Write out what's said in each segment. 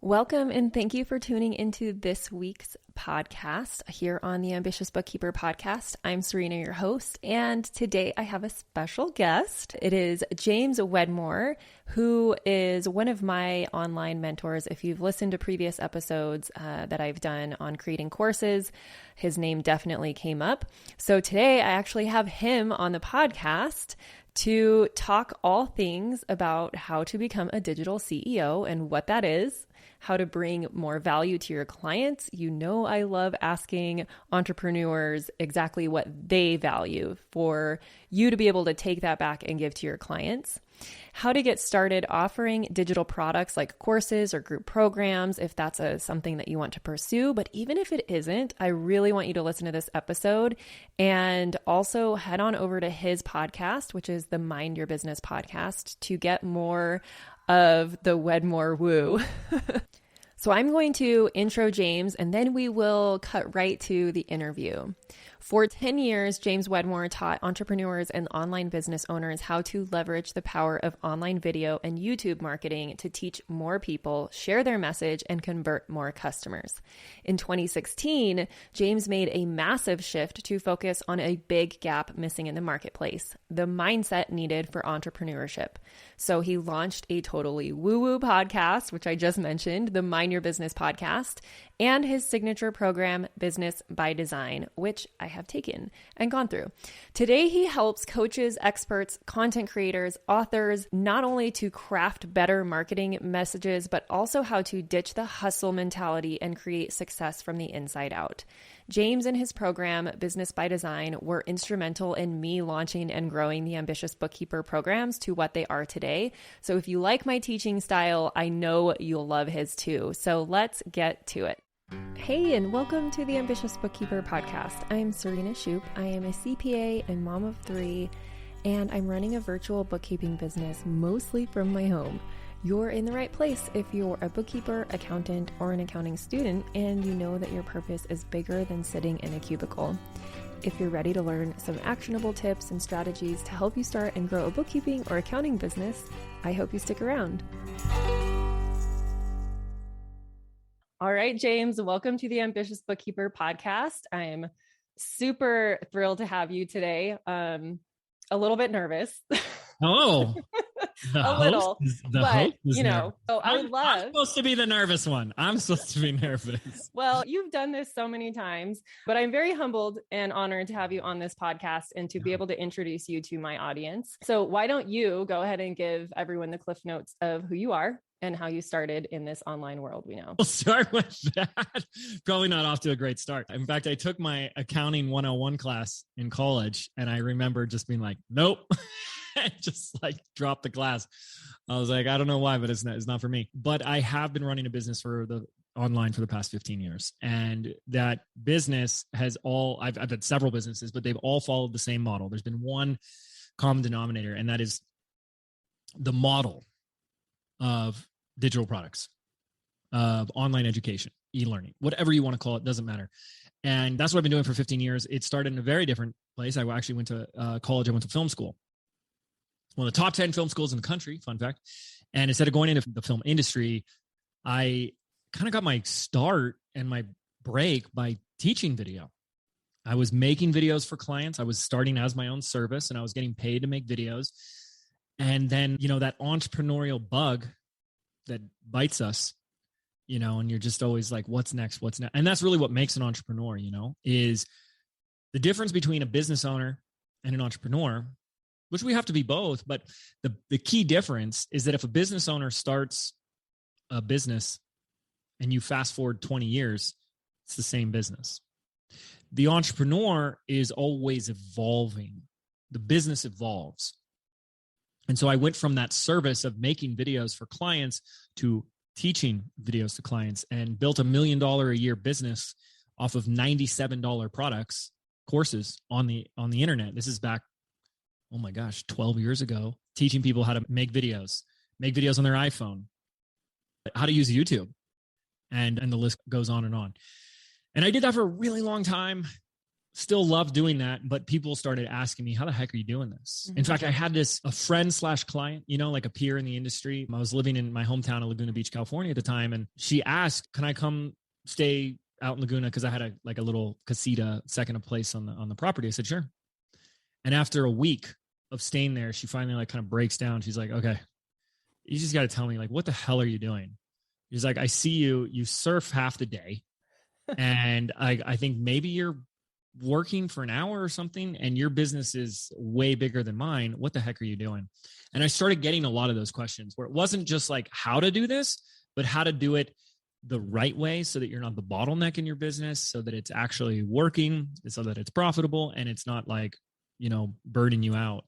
Welcome and thank you for tuning into this week's podcast here on the Ambitious Bookkeeper podcast. I'm Serena, your host, and today I have a special guest. It is James Wedmore, who is one of my online mentors. If you've listened to previous episodes that I've done on creating courses, his name definitely came up. So today I actually have him on the podcast to talk all things about how to become a digital CEO and what that is, how to bring more value to your clients. You know, I love asking entrepreneurs exactly what they value for you to be able to take that back and give to your clients. How to get started offering digital products like courses or group programs if that's something that you want to pursue. But even if it isn't, I really want you to listen to this episode and also head on over to his podcast, which is the Mind Your Business podcast, to get more of the Wedmore woo. So I'm going to intro James and then we will cut right to the interview. For 10 years, James Wedmore taught entrepreneurs and online business owners how to leverage the power of online video and YouTube marketing to teach more people, share their message, and convert more customers. In 2016, James made a massive shift to focus on a big gap missing in the marketplace, the mindset needed for entrepreneurship. So he launched a totally woo-woo podcast, which I just mentioned, the Mind Your Business podcast, and his signature program, Business by Design, which I have taken and gone through. Today, he helps coaches, experts, content creators, authors, not only to craft better marketing messages, but also how to ditch the hustle mentality and create success from the inside out. James and his program, Business by Design, were instrumental in me launching and growing the Ambitious Bookkeeper programs to what they are today. So if you like my teaching style, I know you'll love his too. So let's get to it. Hey, and welcome to the Ambitious Bookkeeper podcast. I'm Serena Shoup. I am a CPA and mom of 3, and I'm running a virtual bookkeeping business mostly from my home. You're in the right place if you're a bookkeeper, accountant, or an accounting student, and you know that your purpose is bigger than sitting in a cubicle. If you're ready to learn some actionable tips and strategies to help you start and grow a bookkeeping or accounting business, I hope you stick around. All right, James, welcome to the Ambitious Bookkeeper podcast. I'm super thrilled to have you today. A little bit nervous. Oh, Little, but you know, so I'm supposed to be the nervous one. I'm supposed to be nervous. Well, you've done this so many times, but I'm very humbled and honored to have you on this podcast and to be able to introduce you to my audience. So why don't you go ahead and give everyone the cliff notes of who you are and how you started in this online world we know. We'll start with that. Probably not off to a great start. In fact, I took my accounting 101 class in college and I remember just being like, nope, just like dropped the class. I was like, I don't know why, but it's not for me. But I have been running a business online for the past 15 years. And that business has I've had several businesses, but they've all followed the same model. There's been one common denominator, and that is the model of digital products, of online education, e-learning, whatever you want to call it, doesn't matter. And that's what I've been doing for 15 years. It started in a very different place. I actually went to college. I went to film school. One of the top 10 film schools in the country, fun fact. And instead of going into the film industry, I kind of got my start and my break by teaching video. I was making videos for clients. I was starting as my own service and I was getting paid to make videos. And then, that entrepreneurial bug that bites us, and you're just always like, what's next? What's next? And that's really what makes an entrepreneur, is the difference between a business owner and an entrepreneur, which we have to be both. But the key difference is that if a business owner starts a business and you fast forward 20 years, it's the same business. The entrepreneur is always evolving. The business evolves. And so I went from that service of making videos for clients to teaching videos to clients and built $1 million a year business off of $97 products, courses on the internet. This is back, 12 years ago, teaching people how to make videos on their iPhone, how to use YouTube, and the list goes on and on. And I did that for a really long time. still love doing that, but people started asking me, how the heck are you doing this? Mm-hmm. In fact, I had a friend / client, like a peer in the industry. I was living in my hometown of Laguna Beach, California at the time. And she asked, can I come stay out in Laguna? Cause I had a little casita, second of place on the property. I said, sure. And after a week of staying there, she finally like kind of breaks down. She's like, okay, you just got to tell me, like, what the hell are you doing? She's like, I see you surf half the day. And I think maybe you're working for an hour or something, and your business is way bigger than mine. What the heck are you doing? And I started getting a lot of those questions where it wasn't just like how to do this, but how to do it the right way so that you're not the bottleneck in your business, so that it's actually working, so that it's profitable, and it's not like, burning you out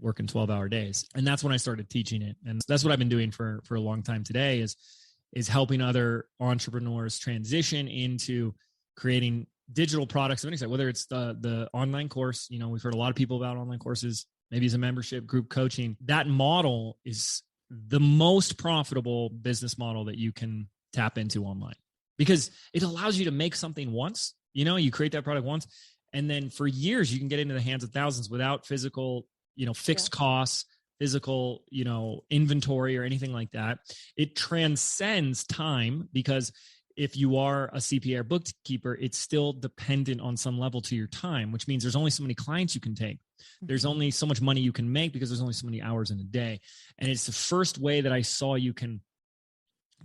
working 12-hour days. And that's when I started teaching it. And that's what I've been doing for a long time today is helping other entrepreneurs transition into creating digital products of any sort, whether it's the online course. We've heard a lot of people about online courses, maybe it's a membership, group coaching. That model is the most profitable business model that you can tap into online, because it allows you to make something once. You create that product once, and then for years you can get into the hands of thousands without physical, fixed costs, physical, inventory or anything like that. It transcends time, because if you are a CPA or bookkeeper, it's still dependent on some level to your time, which means there's only so many clients you can take. There's only so much money you can make, because there's only so many hours in a day. And it's the first way that I saw you can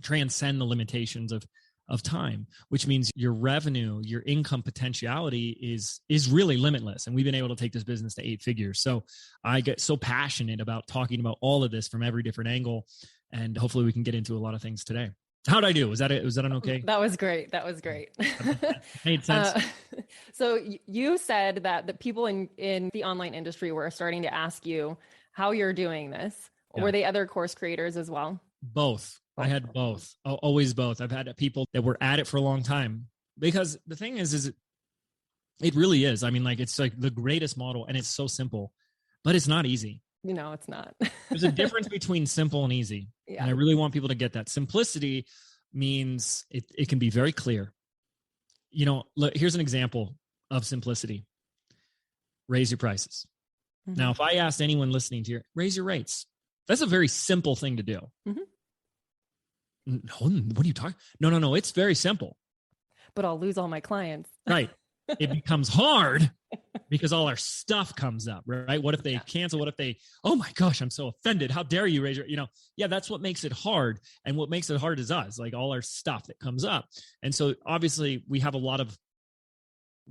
transcend the limitations of time, which means your revenue, your income potentiality is really limitless. And we've been able to take this business to 8 figures. So I get so passionate about talking about all of this from every different angle. And hopefully we can get into a lot of things today. How'd I do? Was that an okay? That was great. Made sense. So you said that the people in the online industry were starting to ask you how you're doing this. Yeah. Were they other course creators as well? Both. I had both. Always both. I've had people that were at it for a long time, because the thing is it really is. I mean, like, it's like the greatest model, and it's so simple, but it's not easy. It's not. There's a difference between simple and easy. Yeah. And I really want people to get that. Simplicity means it can be very clear. Look, here's an example of simplicity. Raise your prices. Mm-hmm. Now, if I asked anyone listening to raise your rates, that's a very simple thing to do. Mm-hmm. No, what are you talking? No. It's very simple. But I'll lose all my clients. Right. It becomes hard because all our stuff comes up, right? What if they cancel? What if they, oh my gosh, I'm so offended. How dare you raise your, that's what makes it hard. And what makes it hard is us, like all our stuff that comes up. And so obviously we have a lot of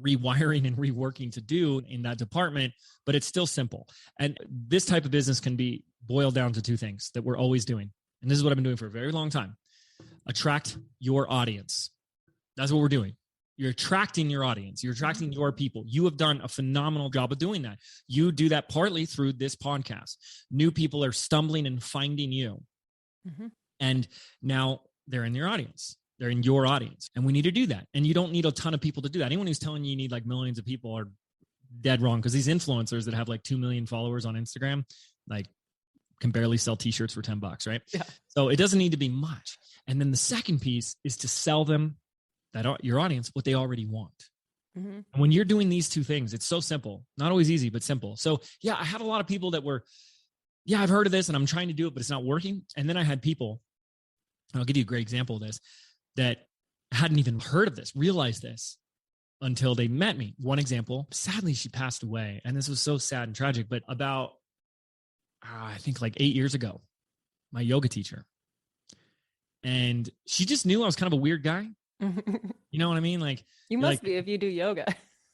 rewiring and reworking to do in that department, but it's still simple. And this type of business can be boiled down to 2 things that we're always doing. And this is what I've been doing for a very long time. Attract your audience. That's what we're doing. You're attracting your audience. You're attracting your people. You have done a phenomenal job of doing that. You do that partly through this podcast. New people are stumbling and finding you. Mm-hmm. And now they're in your audience. They're in your audience. And we need to do that. And you don't need a ton of people to do that. Anyone who's telling you need like millions of people are dead wrong, because these influencers that have like 2 million followers on Instagram, like, can barely sell t-shirts for $10, right? Yeah. So it doesn't need to be much. And then the second piece is to sell them, your audience, what they already want. Mm-hmm. And when you're doing these 2 things, it's so simple, not always easy, but simple. So yeah, I had a lot of people that were, I've heard of this and I'm trying to do it, but it's not working. And then I had people, and I'll give you a great example of this, that hadn't even heard of this, realized this until they met me. One example, sadly, she passed away. And this was so sad and tragic, but about, I think like 8 years ago, my yoga teacher. And she just knew I was kind of a weird guy. You know what I mean? Like, you must be if you do yoga.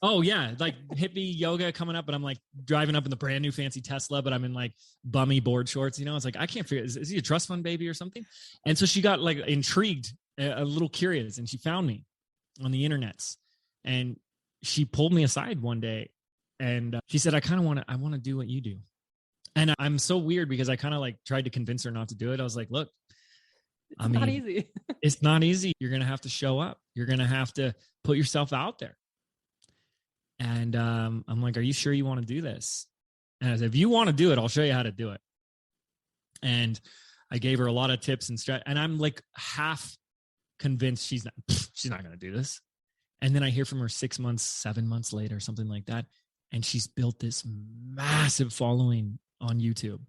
Oh yeah. Like hippie yoga coming up, but I'm like driving up in the brand new fancy Tesla, but I'm in like bummy board shorts, It's like, I can't figure, is he a trust fund baby or something? And so she got like intrigued, a little curious, and she found me on the internets, and she pulled me aside one day and she said, I want to do what you do. And I'm so weird because I kind of like tried to convince her not to do it. I was like, look, it's not easy. It's not easy. You're going to have to show up. You're going to have to put yourself out there. And I'm like, are you sure you want to do this? And I said, if you want to do it, I'll show you how to do it. And I gave her a lot of tips and and I'm like half convinced she's not going to do this. And then I hear from her 6 months, 7 months later, something like that. And she's built this massive following on YouTube,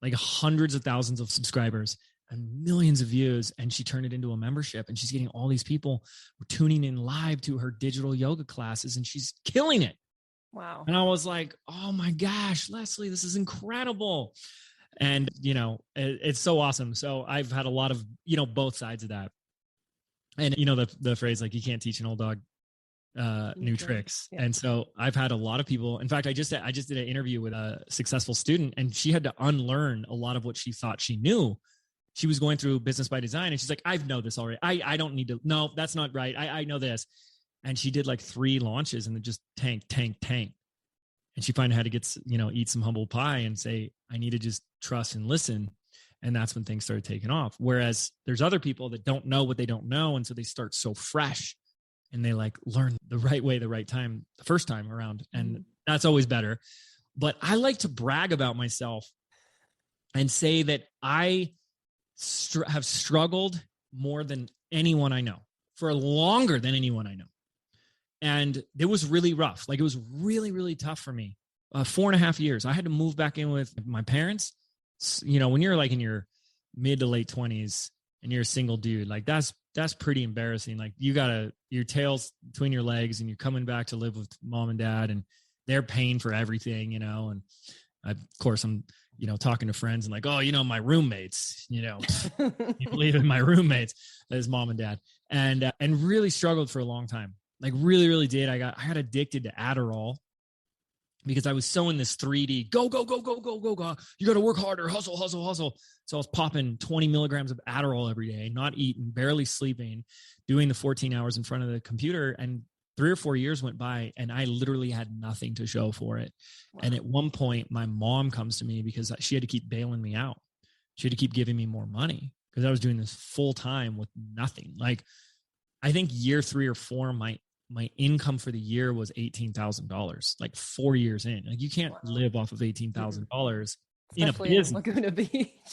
like hundreds of thousands of subscribers and millions of views. And she turned it into a membership, and she's getting all these people tuning in live to her digital yoga classes, and she's killing it. Wow. And I was like, oh my gosh, Leslie, this is incredible. And, it's so awesome. So I've had a lot of, both sides of that. And, the phrase, like, you can't teach an old dog new tricks. Yeah. And so I've had a lot of people. In fact, I just did an interview with a successful student, and she had to unlearn a lot of what she thought she knew. She was going through Business by Design, and she's like, I know this already. I don't need to. No, that's not right. I know this. And she did like 3 launches, and it just tanked. And she finally had to eat some humble pie and say, I need to just trust and listen. And that's when things started taking off. Whereas there's other people that don't know what they don't know. And so they start so fresh, and they like learn the right way, the right time, the first time around. And that's always better. But I like to brag about myself and say that I have struggled more than anyone I know, for longer than anyone I know. And it was really rough. Like, it was really, really tough for me. 4.5 years. I had to move back in with my parents. When you're like in your mid to late 20s and you're a single dude, like that's pretty embarrassing. Like, you got your tail's between your legs, and you're coming back to live with mom and dad, and they're paying for everything, and of course I'm, talking to friends and like, oh, my roommates, you believe in my roommates as mom and dad, and really struggled for a long time. Like, really, really did. I got addicted to Adderall because I was so in this 3D go. You got to work harder, hustle. So I was popping 20 milligrams of Adderall every day, not eating, barely sleeping, doing the 14 hours in front of the computer. And 3 or 4 years went by, and I literally had nothing to show for it. Wow. And at one point, my mom comes to me because she had to keep bailing me out. She had to keep giving me more money because I was doing this full time with nothing. Like, I think year 3 or 4, my income for the year was $18,000, like 4 years in. Like, you can't live off of $18,000 in a business.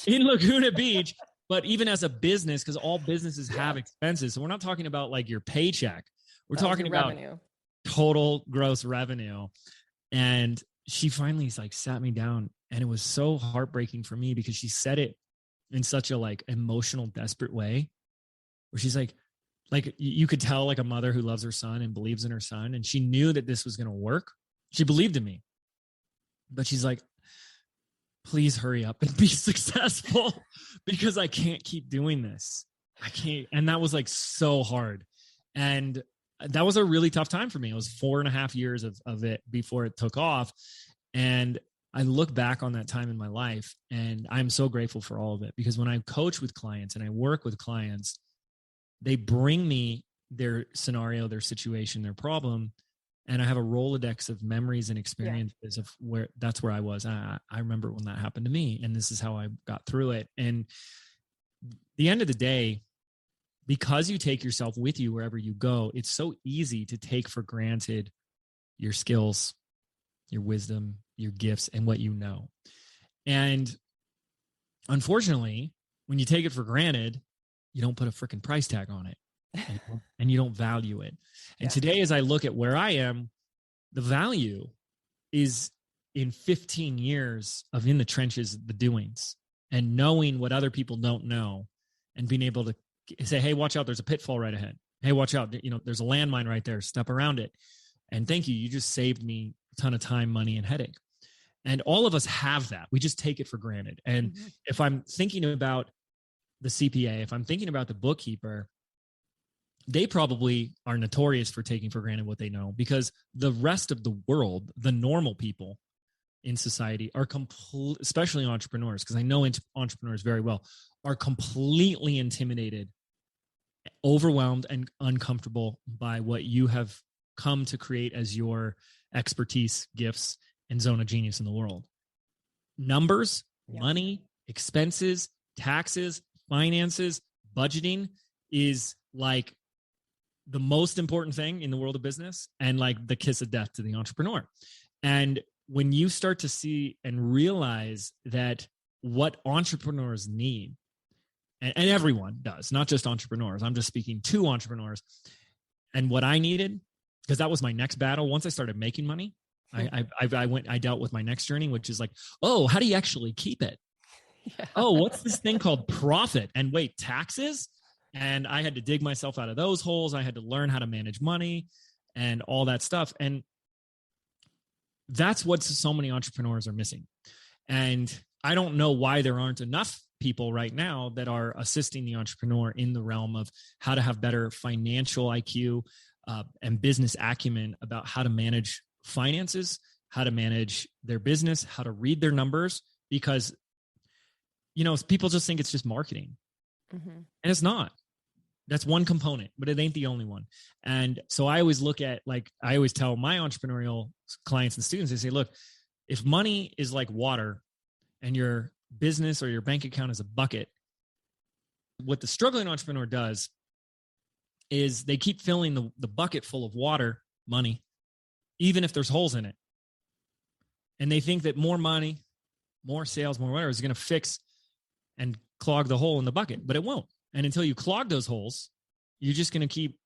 In Laguna Beach. But even as a business, because all businesses have expenses. So we're not talking about like your paycheck. We're talking about revenue. Total gross revenue. And she finally sat me down, and it was so heartbreaking for me because she said it in such a like emotional, desperate way, where she's like you could tell, like a mother who loves her son and believes in her son. And she knew that this was going to work. She believed in me, but she's like, please hurry up and be successful because I can't keep doing this. I can't. And that was like so hard. And that was a really tough time for me. It was 4.5 years of it before it took off. And I look back on that time in my life, and I'm so grateful for all of it, because when I coach with clients and I work with clients, they bring me their scenario, their situation, their problem, and I have a Rolodex of memories and experiences of that's where I was. I remember when that happened to me, and this is how I got through it. And the end of the day, because you take yourself with you wherever you go, it's so easy to take for granted your skills, your wisdom, your gifts, and what you know. And unfortunately, when you take it for granted, you don't put a freaking price tag on it, and you don't value it. And today, as I look at where I am, the value is in 15 years of in the trenches, the doings, and knowing what other people don't know, and being able to say, hey, watch out, there's a pitfall right ahead. Hey, watch out, there's a landmine right there, step around it. And thank you. You just saved me a ton of time, money, and headache. And all of us have that. We just take it for granted. And if I'm thinking about the CPA, if I'm thinking about the bookkeeper, they probably are notorious for taking for granted what they know, because the rest of the world, the normal people in society are especially entrepreneurs, because I know entrepreneurs very well, are completely intimidated, overwhelmed, and uncomfortable by what you have come to create as your expertise, gifts, and zone of genius in the world. Numbers, money, expenses, taxes, finances, budgeting is like the most important thing in the world of business, and like the kiss of death to the entrepreneur. And when you start to see and realize that what entrepreneurs need, and everyone does, not just entrepreneurs, I'm just speaking to entrepreneurs, And what I needed, because that was my next battle. Once I started making money, I dealt with my next journey, which is like, oh, how do you actually keep it? Yeah. Oh, what's this thing called profit? And wait, taxes? And I had to dig myself out of those holes. I had to learn how to manage money and all that stuff. And that's what so many entrepreneurs are missing. And I don't know why there aren't enough people right now that are assisting the entrepreneur in the realm of how to have better financial IQ and business acumen about how to manage finances, how to manage their business, how to read their numbers, because, people just think it's just marketing. Mm-hmm. And it's not. That's one component, but it ain't the only one. And so I always look at, I always tell my entrepreneurial clients and students, I say, look, if money is like water and your business or your bank account is a bucket, what the struggling entrepreneur does is they keep filling the bucket full of water, money, even if there's holes in it. And they think that more money, more sales, more whatever is going to fix and clog the hole in the bucket, but it won't. And until you clog those holes, you're just going to keep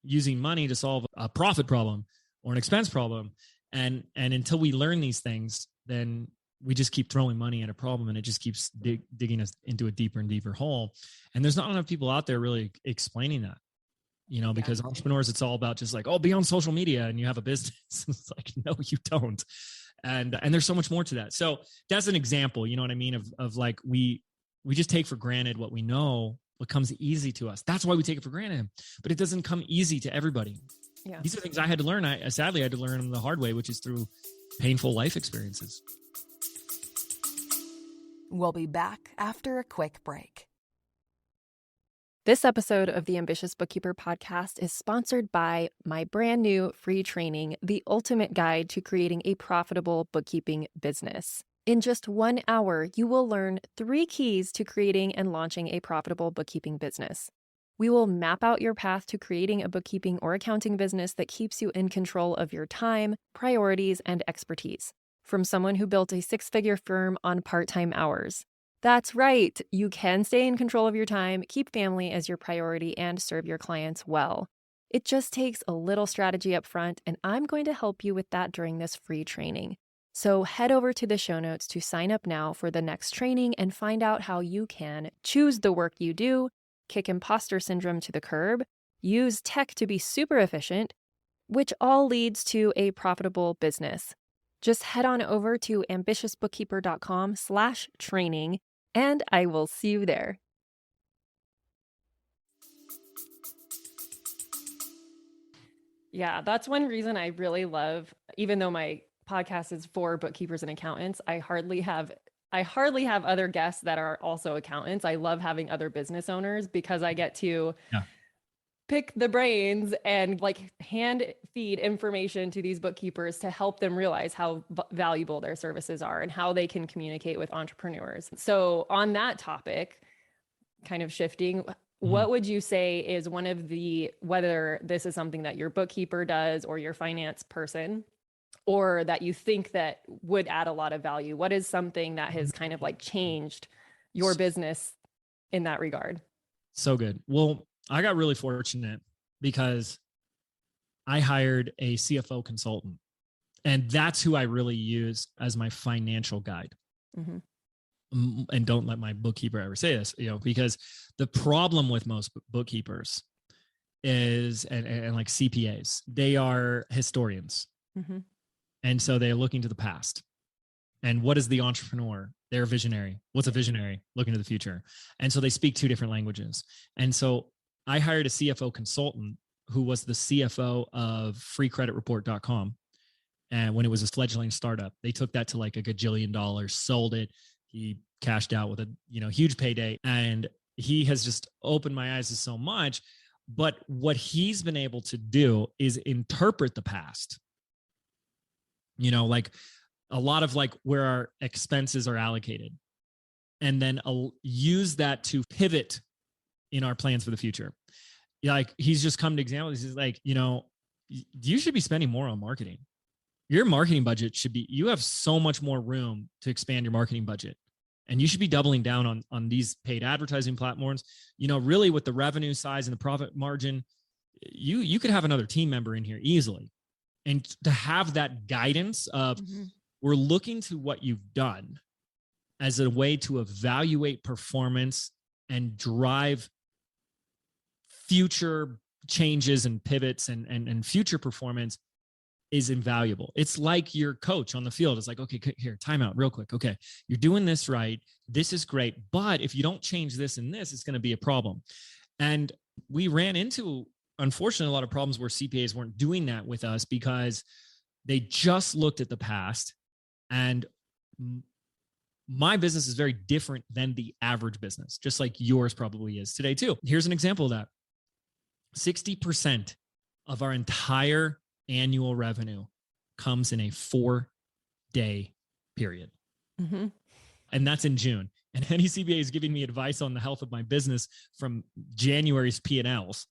using money to solve a profit problem or an expense problem. And until we learn these things, then we just keep throwing money at a problem, and it just keeps digging us into a deeper and deeper hole. And there's not enough people out there really explaining that, because entrepreneurs, it's all about just like, oh, be on social media and you have a business. It's like, no, you don't. And there's so much more to that. So that's an example, you know what I mean? Of like, we just take for granted what we know, what comes easy to us. That's why we take it for granted, but it doesn't come easy to everybody. Yeah. These are things I had to learn. I sadly had to learn them the hard way, which is through painful life experiences. We'll be back after a quick break. This episode of the Ambitious Bookkeeper podcast is sponsored by my brand new free training, The Ultimate Guide to Creating a Profitable Bookkeeping Business. In just 1 hour, you will learn 3 keys to creating and launching a profitable bookkeeping business. We will map out your path to creating a bookkeeping or accounting business that keeps you in control of your time, priorities, and expertise. From someone who built a 6-figure firm on part-time hours. That's right, you can stay in control of your time, keep family as your priority, and serve your clients well. It just takes a little strategy up front, and I'm going to help you with that during this free training. So head over to the show notes to sign up now for the next training and find out how you can choose the work you do, kick imposter syndrome to the curb, use tech to be super efficient, which all leads to a profitable business. Just head on over to ambitiousbookkeeper.com/training, and I will see you there. Yeah, that's one reason I really love, even though my podcast is for bookkeepers and accountants, I hardly have other guests that are also accountants. I love having other business owners because I get to pick the brains and hand feed information to these bookkeepers to help them realize how valuable their services are and how they can communicate with entrepreneurs. So on that topic, kind of shifting, what would you say is one of whether this is something that your bookkeeper does or your finance person, or that you think that would add a lot of value? What is something that has kind of changed your business in that regard? So good. Well, I got really fortunate because I hired a CFO consultant, and that's who I really use as my financial guide. Mm-hmm. And don't let my bookkeeper ever say this, because the problem with most bookkeepers is, and like CPAs, they are historians. Mm-hmm. And so they're looking to the past. And what is the entrepreneur? They're a visionary. What's a visionary? Looking to the future. And so they speak 2 different languages. And so I hired a CFO consultant who was the CFO of freecreditreport.com. And when it was a fledgling startup, they took that to like $1 gajillion, sold it. He cashed out with a huge payday. And he has just opened my eyes to so much. But what he's been able to do is interpret the past. Like a lot of where our expenses are allocated, and then use that to pivot in our plans for the future. Like he's just come to examples. He's like, you should be spending more on marketing. Your marketing budget you have so much more room to expand your marketing budget. And you should be doubling down on these paid advertising platforms, really with the revenue size and the profit margin. you could have another team member in here easily. And to have that guidance of we're looking to what you've done as a way to evaluate performance and drive future changes and pivots and future performance is invaluable. It's like your coach on the field. It's like, okay, here, time out real quick. Okay, you're doing this right. This is great. But if you don't change this and this, it's going to be a problem. And we ran into, unfortunately, a lot of problems where CPAs weren't doing that with us because they just looked at the past. And my business is very different than the average business, just like yours probably is today too. Here's an example of that. 60% of our entire annual revenue comes in a 4-day period. And that's in June. And any CPA is giving me advice on the health of my business from January's P&Ls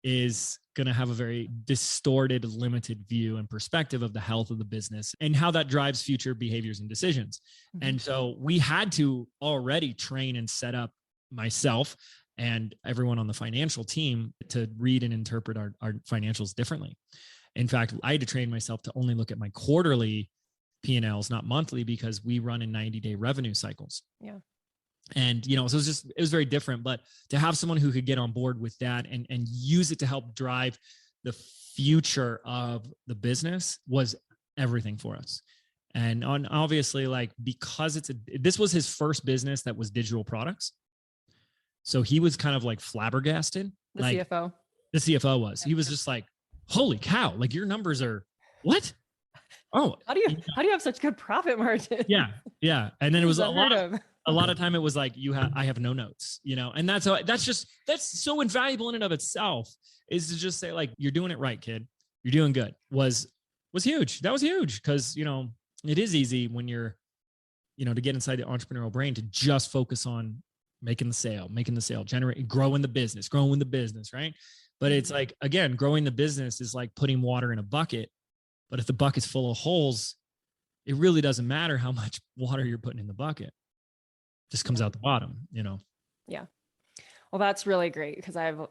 is going to have a very distorted, limited view and perspective of the health of the business and how that drives future behaviors and decisions. And so we had to already train and set up myself and everyone on the financial team to read and interpret our financials differently. In fact, I had to train myself to only look at my quarterly P&Ls, not monthly, because we run in 90-day revenue cycles. Yeah. And, you know, so it was very different, but to have someone who could get on board with that and use it to help drive the future of the business was everything for us. And obviously, like, because this was his first business that was digital products. So he was kind of like flabbergasted. CFO. The CFO was. He was just like, holy cow, like your numbers are what? Oh, how do you have such good profit margin? Yeah. And then it was a lot of time it was like, I have no notes, you know, and that's so invaluable in and of itself, is to just say, like, you're doing it right, kid. You're doing good was huge. That was huge. Cause, you know, it is easy when you're, you know, to get inside the entrepreneurial brain to just focus on making the sale, growing the business, right? But it's like, again, growing the business is like putting water in a bucket. But if the bucket's full of holes, it really doesn't matter how much water you're putting in the bucket. It just comes out the bottom, you know? Yeah. Well, that's really great, because I have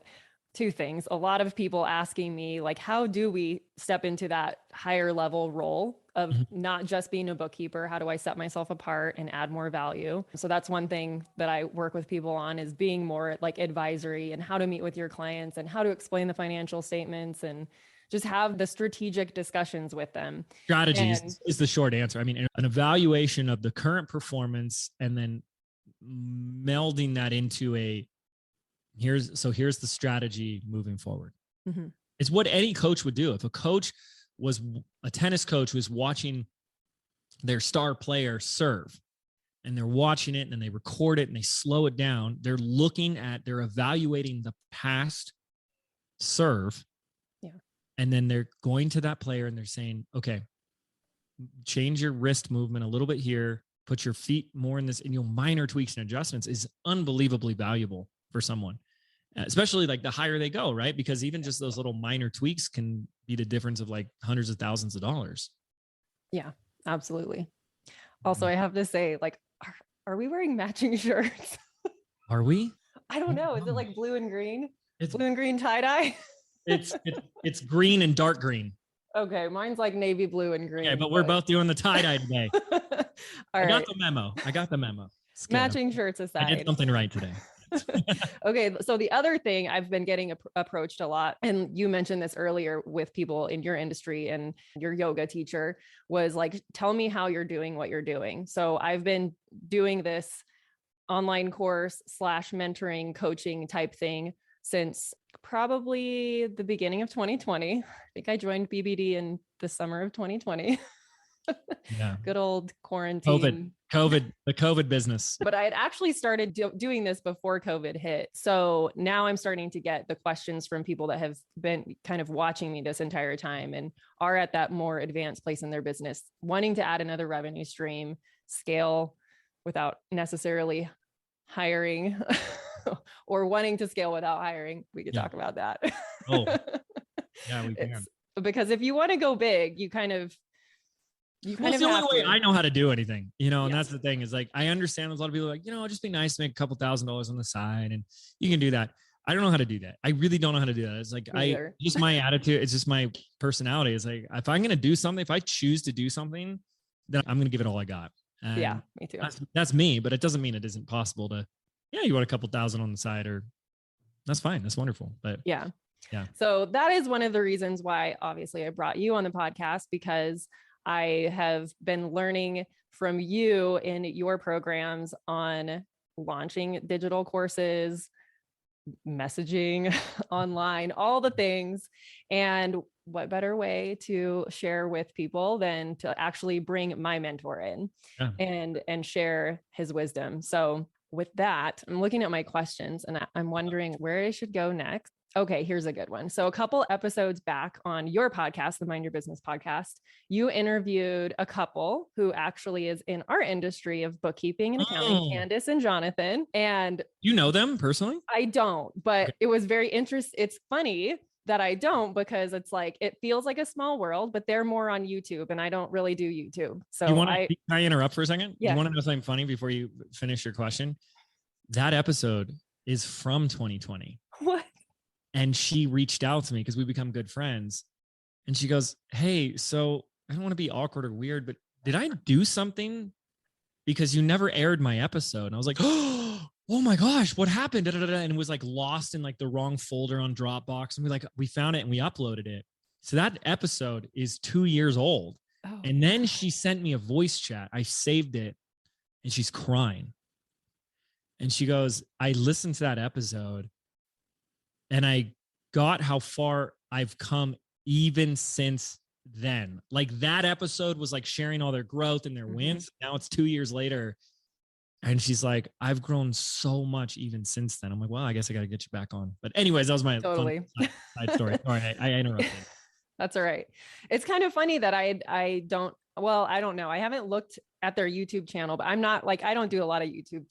two things. A lot of people asking me, like, how do we step into that higher level role of not just being a bookkeeper? How do I set myself apart and add more value? So that's one thing that I work with people on, is being more like advisory and how to meet with your clients and how to explain the financial statements and just have the strategic discussions with them. Strategy is the short answer. I mean, an evaluation of the current performance and then melding that into here's the strategy moving forward. It's what any coach would do. If a coach was a tennis coach who was watching their star player serve, and they're watching it and then they record it and they slow it down, they're evaluating the past serve. Yeah. And then they're going to that player and they're saying, okay, change your wrist movement a little bit here, put your feet more in this, and minor tweaks and adjustments is unbelievably valuable for someone, especially like the higher they go, right? Because even just those little minor tweaks can be the difference of like hundreds of thousands of dollars. Yeah, absolutely. Also, I have to say, like, are we wearing matching shirts? Are we? I don't know. Is it like blue and green? It's blue and green tie-dye. It's green and dark green. Okay, mine's like navy blue and green. Okay, but we're both doing the tie-dye today. I got the memo. Matching shirts aside. I did something right today. Okay, so the other thing, I've been getting approached a lot, and you mentioned this earlier with people in your industry, and your yoga teacher was like, tell me how you're doing what you're doing. So I've been doing this online course / mentoring coaching type thing since probably the beginning of 2020. I think I joined BBD in the summer of 2020. Yeah. Good old quarantine. the COVID business. But I had actually started doing this before COVID hit. So now I'm starting to get the questions from people that have been kind of watching me this entire time and are at that more advanced place in their business, wanting to add another revenue stream, scale without necessarily hiring or wanting to scale without hiring. We could talk about that. Oh, yeah, we can. Because if you want to go big, you kind of it's the only way I know how to do anything, and that's the thing, is like, I understand there's a lot of people like, just be nice to make a couple $1,000s on the side, and you can do that. I don't know how to do that. I really don't know how to do that. It's like, just my attitude. It's just my personality. It's like, if I'm going to do something, if I choose to do something, then I'm going to give it all I got. And yeah, me too. That's me, but it doesn't mean it isn't possible to, you want a couple thousand on the side, or that's fine. That's wonderful. But yeah. Yeah. So that is one of the reasons why obviously I brought you on the podcast, because I have been learning from you in your programs on launching digital courses, messaging online, all the things. And what better way to share with people than to actually bring my mentor in and share his wisdom. So with that, I'm looking at my questions and I'm wondering where I should go next. Okay, here's a good one. So a couple episodes back on your podcast, the Mind Your Business podcast, you interviewed a couple who actually is in our industry of bookkeeping and accounting, Candace and Jonathan. And you know them personally? I don't, but it was very interesting. It's funny that I don't, because it's like, it feels like a small world, but they're more on YouTube and I don't really do YouTube. So can I interrupt for a second? Yeah. You want to know something funny before you finish your question? That episode is from 2020. What? And she reached out to me because we become good friends. And she goes, hey, so I don't want to be awkward or weird, but did I do something? Because you never aired my episode. And I was like, oh my gosh, what happened? And it was like lost in like the wrong folder on Dropbox. And we found it and we uploaded it. So that episode is 2 years old. Oh. And then she sent me a voice chat. I saved it and she's crying. And she goes, I listened to that episode and I got how far I've come even since then. Like that episode was like sharing all their growth and their wins. Now it's 2 years later. And she's like, I've grown so much even since then. I'm like, well, I guess I got to get you back on. But anyways, that was my fun side story. Sorry, I interrupted. That's all right. It's kind of funny that I don't know. I haven't looked at their YouTube channel, but I'm not like, I don't do a lot of YouTube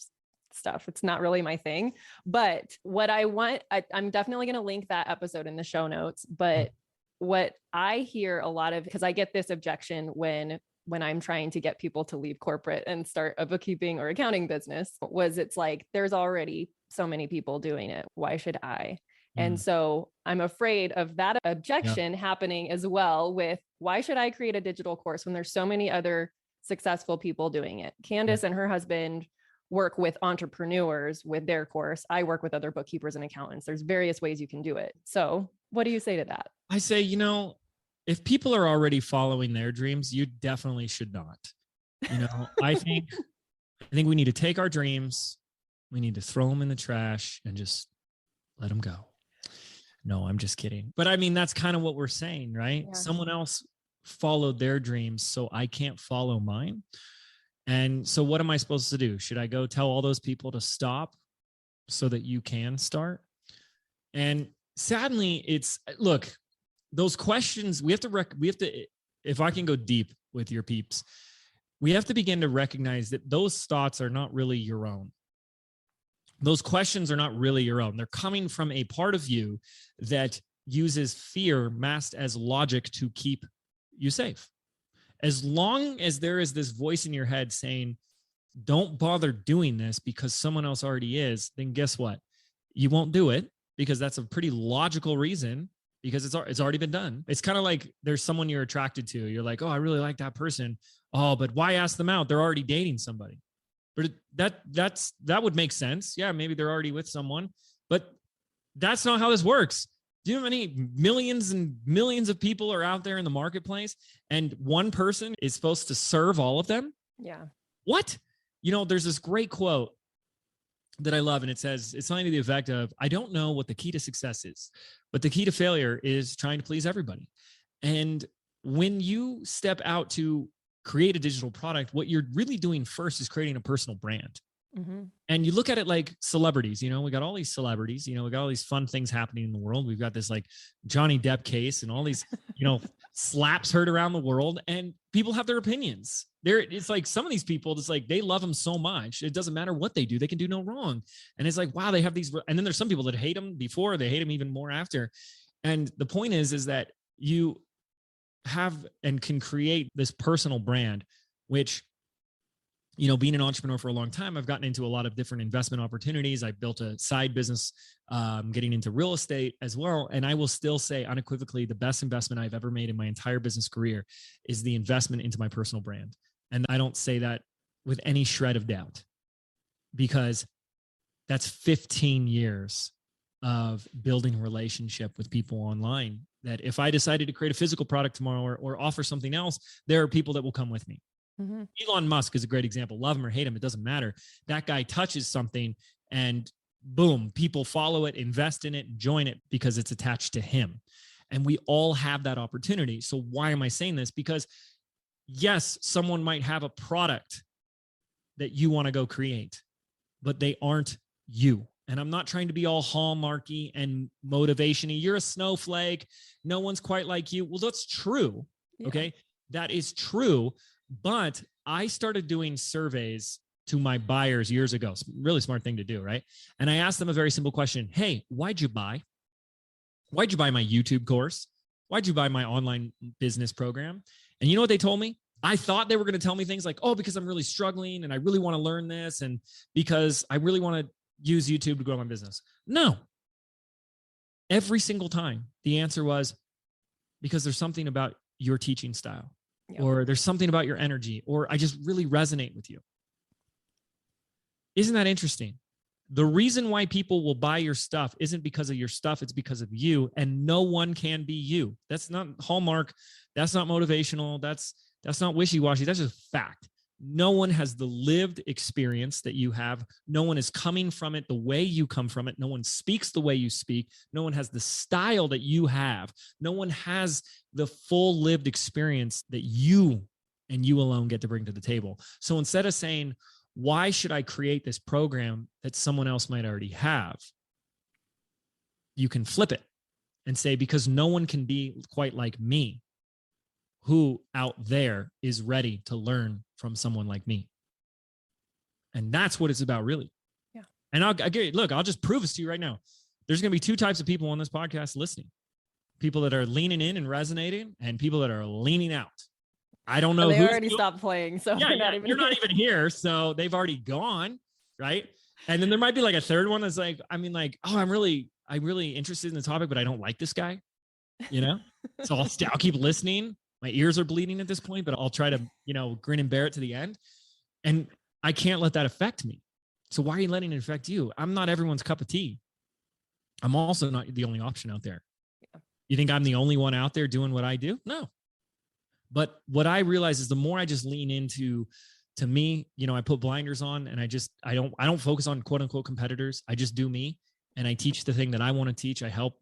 stuff. It's not really my thing, but what I want, I'm definitely going to link that episode in the show notes. But what I hear a lot of, because I get this objection when I'm trying to get people to leave corporate and start a bookkeeping or accounting business, it's like, there's already so many people doing it. Why should I? And so I'm afraid of that objection happening as well with, why should I create a digital course when there's so many other successful people doing it? Candace and her husband work with entrepreneurs with their course. I work with other bookkeepers and accountants. There's various ways you can do it. So what do you say to that? I say, if people are already following their dreams, you definitely should not. I think we need to take our dreams, we need to throw them in the trash and just let them go. No, I'm just kidding. But I mean, that's kind of what we're saying, right? Yeah. Someone else followed their dreams, so I can't follow mine. And so what am I supposed to do? Should I go tell all those people to stop so that you can start? And sadly, look, those questions, we have to, if I can go deep with your peeps, we have to begin to recognize that those thoughts are not really your own. Those questions are not really your own. They're coming from a part of you that uses fear masked as logic to keep you safe. As long as there is this voice in your head saying, don't bother doing this because someone else already is, then guess what? You won't do it because that's a pretty logical reason, because it's already been done. It's kind of like there's someone you're attracted to. You're like, oh, I really like that person. Oh, but why ask them out? They're already dating somebody. But that would make sense. Yeah, maybe they're already with someone, but that's not how this works. Do you know how many millions and millions of people are out there in the marketplace and one person is supposed to serve all of them? Yeah. What? There's this great quote that I love, and it says, it's something to the effect of, I don't know what the key to success is, but the key to failure is trying to please everybody. And when you step out to create a digital product, what you're really doing first is creating a personal brand. Mm-hmm. And you look at it like celebrities, we got all these celebrities, we got all these fun things happening in the world. We've got this like Johnny Depp case and all these, slaps heard around the world, and people have their opinions. It's like some of these people, it's like, they love them so much. It doesn't matter what they do. They can do no wrong. And it's like, wow, they have these, and then there's some people that hate them before, they hate them even more after. And the point is that you have and can create this personal brand, which being an entrepreneur for a long time, I've gotten into a lot of different investment opportunities. I built a side business, getting into real estate as well. And I will still say unequivocally, the best investment I've ever made in my entire business career is the investment into my personal brand. And I don't say that with any shred of doubt, because that's 15 years of building a relationship with people online, that if I decided to create a physical product tomorrow or offer something else, there are people that will come with me. Mm-hmm. Elon Musk is a great example. Love him or hate him, it doesn't matter. That guy touches something and boom, people follow it, invest in it, join it because it's attached to him. And we all have that opportunity. So why am I saying this? Because yes, someone might have a product that you want to go create, but they aren't you. And I'm not trying to be all hallmarky and motivation-y. You're a snowflake. No one's quite like you. Well, that's true. Yeah. Okay. That is true. But I started doing surveys to my buyers years ago. It's a really smart thing to do, right? And I asked them a very simple question. Hey, why'd you buy? Why'd you buy my YouTube course? Why'd you buy my online business program? And you know what they told me? I thought they were going to tell me things like, oh, because I'm really struggling and I really want to learn this, and because I really want to use YouTube to grow my business. No. Every single time the answer was because there's something about your teaching style. Yep. Or there's something about your energy, or I just really resonate with you. Isn't that interesting? The reason why people will buy your stuff isn't because of your stuff, it's because of you, and no one can be you. That's not Hallmark. That's not motivational. That's not wishy-washy. That's just fact. No one has the lived experience that you have. No one is coming from it the way you come from it. No one speaks the way you speak. No one has the style that you have. No one has the full lived experience that you and you alone get to bring to the table. So instead of saying, why should I create this program that someone else might already have? You can flip it and say, because no one can be quite like me. Who out there is ready to learn from someone like me? And that's what it's about, really. Yeah. And I'll just prove this to you right now. There's going to be two types of people on this podcast listening: people that are leaning in and resonating, and people that are leaning out. I don't know. They already stopped playing, so you're not even here, so they've already gone, right? And then there might be like a third one that's like, oh, I'm really interested in the topic, but I don't like this guy, So I'll keep listening. My ears are bleeding at this point, but I'll try to, grin and bear it to the end. And I can't let that affect me. So why are you letting it affect you? I'm not everyone's cup of tea. I'm also not the only option out there. Yeah. You think I'm the only one out there doing what I do? No. But what I realize is the more I just lean into me, I put blinders on, and I don't focus on quote unquote competitors. I just do me, and I teach the thing that I want to teach. I help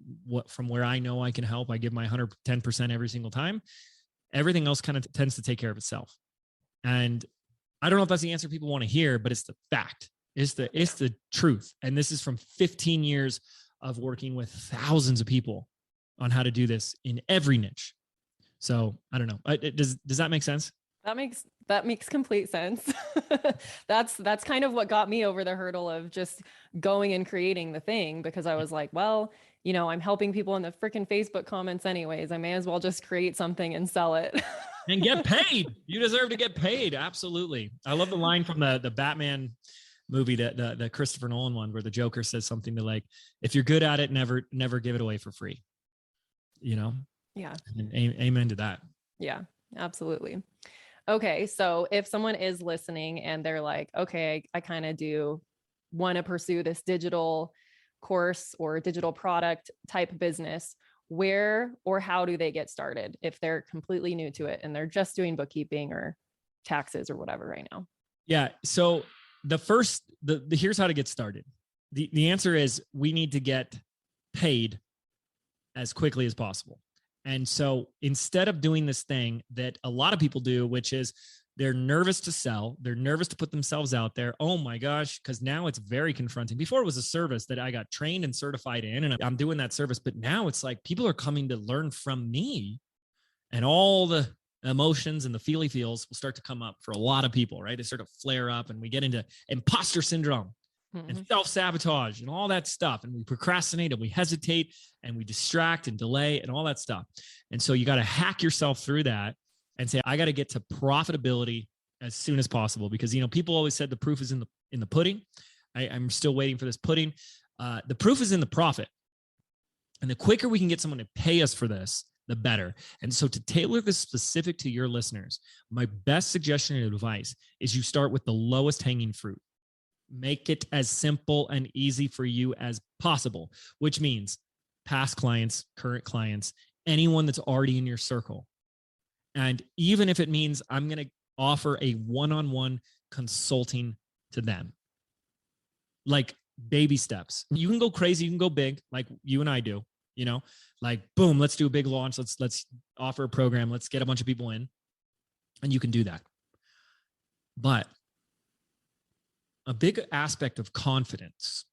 from where I know I can help. I give my 110% every single time. Everything else kind of tends to take care of itself. And I don't know if that's the answer people want to hear, but it's the fact. It's the truth. And this is from 15 years of working with thousands of people on how to do this in every niche. So I don't know. Does that make sense? That makes complete sense. That's kind of what got me over the hurdle of just going and creating the thing, because I was like, well, I'm helping people in the freaking Facebook comments anyways. I may as well just create something and sell it. And get paid. You deserve to get paid. Absolutely. I love the line from the Batman movie, the Christopher Nolan one, where the Joker says something to like, if you're good at it, never give it away for free. Yeah. And amen to that. Yeah, absolutely. Okay. So if someone is listening and they're like, okay, I kind of do want to pursue this digital course or digital product type business, where or how do they get started if they're completely new to it and they're just doing bookkeeping or taxes or whatever right now? Yeah. So here's how to get started. The answer is we need to get paid as quickly as possible. And so instead of doing this thing that a lot of people do, which is they're nervous to sell, they're nervous to put themselves out there. Oh my gosh, because now it's very confronting. Before it was a service that I got trained and certified in, and I'm doing that service. But now it's like people are coming to learn from me, and all the emotions and the feels will start to come up for a lot of people, right? They start to flare up, and we get into imposter syndrome. And self-sabotage and all that stuff. And we procrastinate and we hesitate and we distract and delay and all that stuff. And so you got to hack yourself through that and say, I got to get to profitability as soon as possible, because, people always said the proof is in the pudding. I'm still waiting for this pudding. The proof is in the profit. And the quicker we can get someone to pay us for this, the better. And so to tailor this specific to your listeners, my best suggestion and advice is you start with the lowest hanging fruit. Make it as simple and easy for you as possible, which means past clients, current clients, anyone that's already in your circle. And even if it means I'm going to offer a one-on-one consulting to them, like baby steps. You can go crazy, you can go big, like you and I do, like boom, let's do a big launch. Let's offer a program. Let's get a bunch of people in, and you can do that. But a big aspect of confidence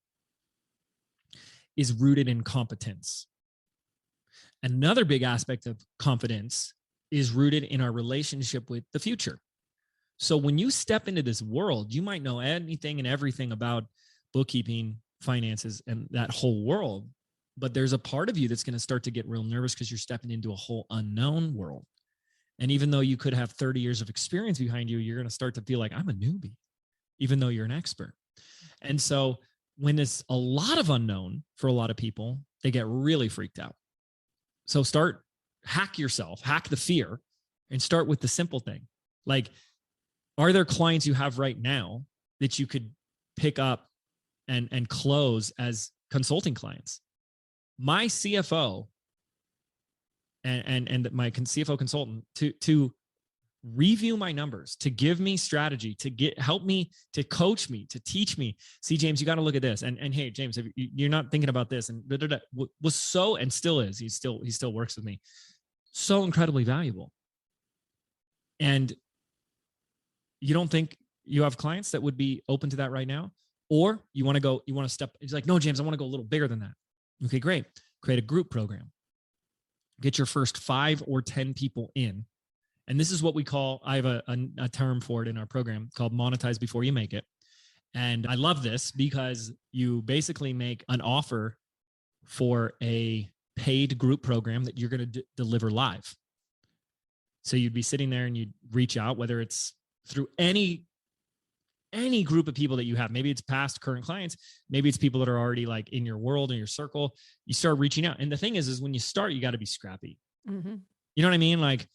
is rooted in competence. Another big aspect of confidence is rooted in our relationship with the future. So when you step into this world, you might know anything and everything about bookkeeping, finances, and that whole world. But there's a part of you that's going to start to get real nervous because you're stepping into a whole unknown world. And even though you could have 30 years of experience behind you, you're going to start to feel like I'm a newbie, even though you're an expert. And so when it's a lot of unknown for a lot of people, they get really freaked out. So hack yourself, hack the fear, and start with the simple thing. Like, are there clients you have right now that you could pick up and close as consulting clients? My CFO and my CFO consultant to review my numbers, to give me strategy, to help me, to coach me, to teach me. See, James, you got to look at this. And hey, James, if you're not thinking about this, and was so, and still is, he still works with me, so incredibly valuable. And you don't think you have clients that would be open to that right now? Or you want to step, he's like, no, James, I want to go a little bigger than that. Okay, great. Create a group program. Get your first 5 or 10 people in. And this is what we call, I have a term for it in our program called monetize before you make it. And I love this because you basically make an offer for a paid group program that you're going to deliver live. So you'd be sitting there and you'd reach out, whether it's through any group of people that you have. Maybe it's past current clients. Maybe it's people that are already like in your world, in your circle. You start reaching out. And the thing is when you start, you got to be scrappy. Mm-hmm. You know what I mean? Like,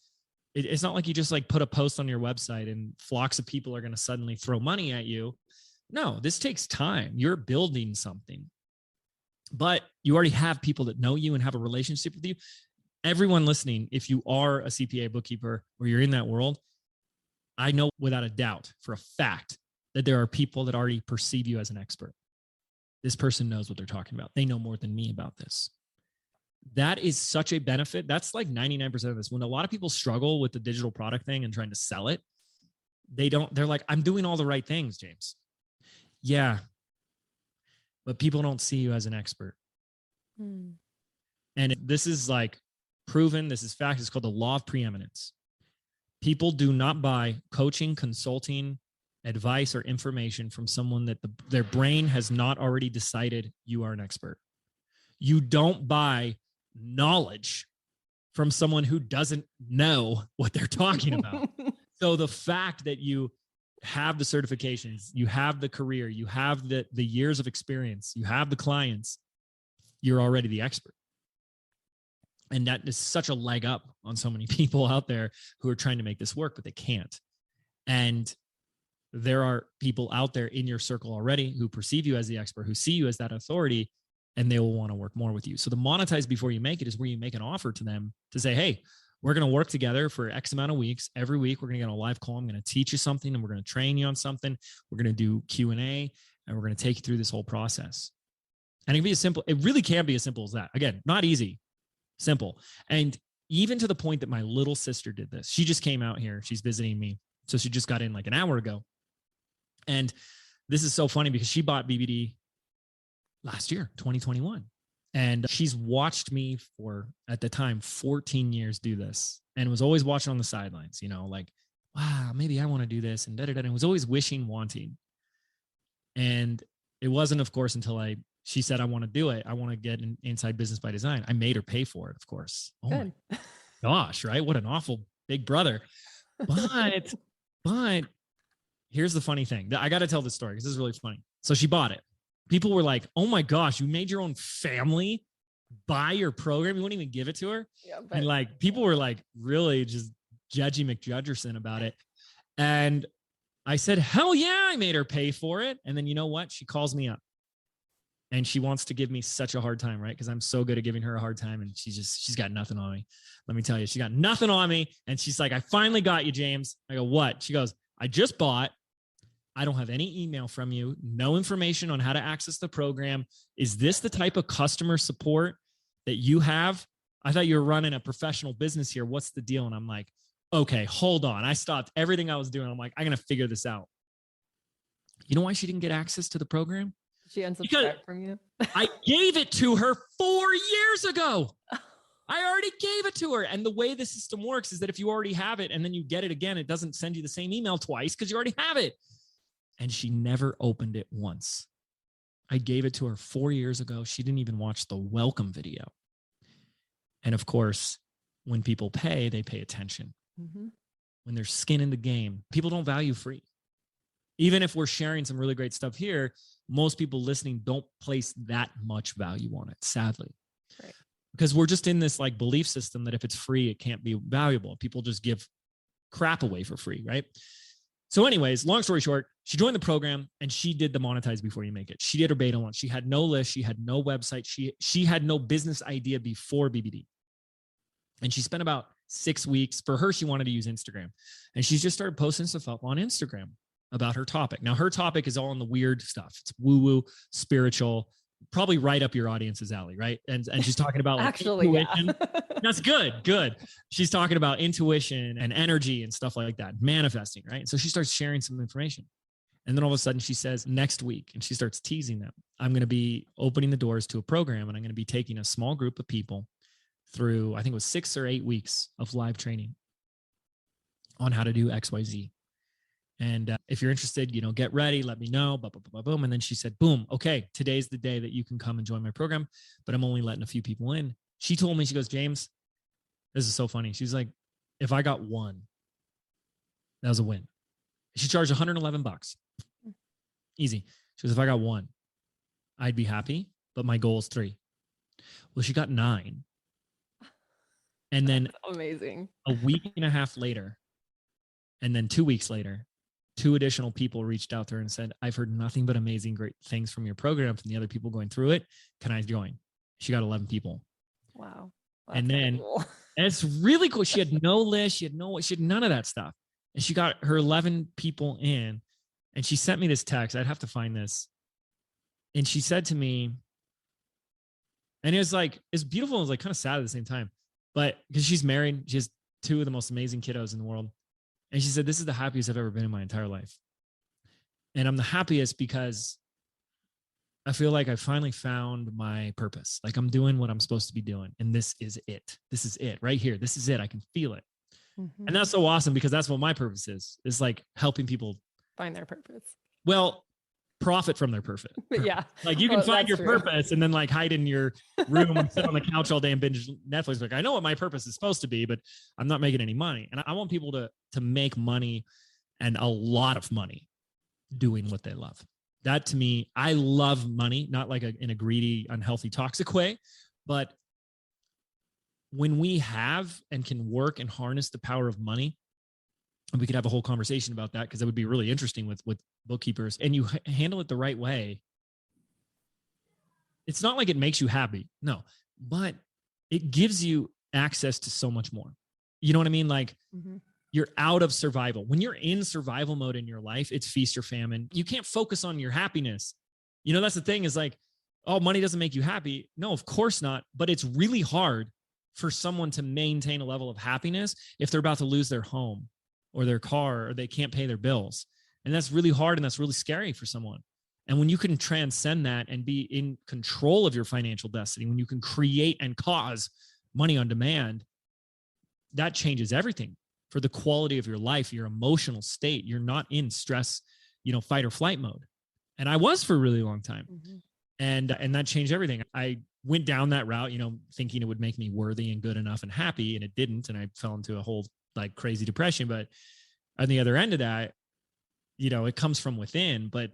it's not like you just like put a post on your website and flocks of people are going to suddenly throw money at you. No, this takes time. You're building something, but you already have people that know you and have a relationship with you. Everyone listening, if you are a CPA bookkeeper or you're in that world, I know without a doubt for a fact that there are people that already perceive you as an expert. This person knows what they're talking about. They know more than me about this. That is such a benefit. That's like 99% of this. When a lot of people struggle with the digital product thing and trying to sell it, they're like, I'm doing all the right things, James. Yeah. But people don't see you as an expert. And this is like proven. This is fact. It's called the law of preeminence. People do not buy coaching, consulting, advice, or information from someone that their brain has not already decided you are an expert. You don't buy knowledge from someone who doesn't know what they're talking about. So the fact that you have the certifications, you have the career, you have the years of experience, you have the clients, you're already the expert. And that is such a leg up on so many people out there who are trying to make this work, but they can't. And there are people out there in your circle already who perceive you as the expert, who see you as that authority, and they will want to work more with you. So the monetize before you make it is where you make an offer to them to say, hey, we're going to work together for X amount of weeks. Every week, we're going to get on a live call. I'm going to teach you something and we're going to train you on something. We're going to do Q&A and we're going to take you through this whole process. And it really can be as simple as that. Again, not easy, simple. And even to the point that my little sister did this. She just came out here. She's visiting me. So she just got in like an hour ago. And this is so funny because she bought BBD last year, 2021. And she's watched me for, at the time, 14 years do this and was always watching on the sidelines, like, wow, maybe I want to do this and da-da-da. And was always wishing, wanting. And it wasn't, of course, until she said, I want to do it. I want to get an inside business by design. I made her pay for it, of course. Oh Good. My gosh, right? What an awful big brother. But here's the funny thing. I got to tell this story because this is really funny. So she bought it. People were like, oh my gosh, you made your own family buy your program. You wouldn't even give it to her. Yeah, and like, people were like really just judgy McJudgerson about it. And I said, hell yeah, I made her pay for it. And then you know what? She calls me up and she wants to give me such a hard time, right? Because I'm so good at giving her a hard time. And she's got nothing on me. Let me tell you, she got nothing on me. And she's like, I finally got you, James. I go, what? She goes, I just bought. I don't have any email from you, no information on how to access the program. Is this the type of customer support that you have? I thought you were running a professional business here. What's the deal? And I'm like, okay, hold on. I stopped everything I was doing. I'm like, I'm going to figure this out. You know why she didn't get access to the program? She unsubscribed from you. I gave it to her 4 years ago. I already gave it to her. And the way the system works is that if you already have it and then you get it again, it doesn't send you the same email twice because you already have it. And she never opened it once. I gave it to her 4 years ago. She didn't even watch the welcome video. And of course, when people pay, they pay attention. Mm-hmm. When there's skin in the game, people don't value free. Even if we're sharing some really great stuff here, most people listening don't place that much value on it, sadly. Right. Because we're just in this like belief system that if it's free, it can't be valuable. People just give crap away for free, right? So anyways, long story short, she joined the program and she did the monetize before you make it. She did her beta launch. She had no list. She had no website. She had no business idea before BBD. And she spent about 6 weeks. For her, she wanted to use Instagram. And she just started posting stuff up on Instagram about her topic. Now, her topic is all in the weird stuff. It's woo-woo, spiritual, probably right up your audience's alley, right? And she's talking about like actually, intuition. Yeah. That's good. She's talking about intuition and energy and stuff like that, manifesting, right? So she starts sharing some information. And then all of a sudden she says next week, and she starts teasing them, I'm going to be opening the doors to a program and I'm going to be taking a small group of people through, I think it was 6 or 8 weeks of live training on how to do XYZ. And if you're interested, get ready, let me know, boom. And then she said, boom, okay, today's the day that you can come and join my program, but I'm only letting a few people in. She told me, she goes, James, this is so funny. She's like, if I got one, that was a win. She charged $111. Easy. She goes, if I got one, I'd be happy, but my goal is 3. Well, she got 9. And then amazing. A week and a half later, and then 2 weeks later, 2 additional people reached out to her and said, I've heard nothing but amazing, great things from your program, from the other people going through it. Can I join? She got 11 people. Wow. And then and it's really cool. She had no list. She had none of that stuff. And she got her 11 people in, and she sent me this text. I'd have to find this. And she said to me, and it was like, it's beautiful. It was like kind of sad at the same time, but because she's married, she has 2 of the most amazing kiddos in the world. And she said, this is the happiest I've ever been in my entire life. And I'm the happiest because I feel like I finally found my purpose. Like I'm doing what I'm supposed to be doing. And this is it. This is it right here. This is it. I can feel it. Mm-hmm. And that's so awesome because that's what my purpose is. It's like helping people find their purpose. Well, profit from their purpose. Yeah. Like you can find your purpose and then like hide in your room and sit on the couch all day and binge Netflix. Like I know what my purpose is supposed to be, but I'm not making any money. And I want people to make money, and a lot of money, doing what they love. That to me, I love money, not like in a greedy, unhealthy, toxic way, but when we have and can work and harness the power of money, and we could have a whole conversation about that because it would be really interesting with bookkeepers, and you handle it the right way. It's not like it makes you happy, no, but it gives you access to so much more. You know what I mean? Like you're out of survival. When you're in survival mode in your life, it's feast or famine. You can't focus on your happiness. That's the thing is like, oh, money doesn't make you happy. No, of course not. But it's really hard for someone to maintain a level of happiness if they're about to lose their home or their car, or they can't pay their bills. And that's really hard. And that's really scary for someone. And when you can transcend that and be in control of your financial destiny, when you can create and cause money on demand, that changes everything for the quality of your life, your emotional state. You're not in stress, fight or flight mode. And I was for a really long time. Mm-hmm. And that changed everything. I went down that route, thinking it would make me worthy and good enough and happy. And it didn't. And I fell into a whole like crazy depression. But on the other end of that, it comes from within, but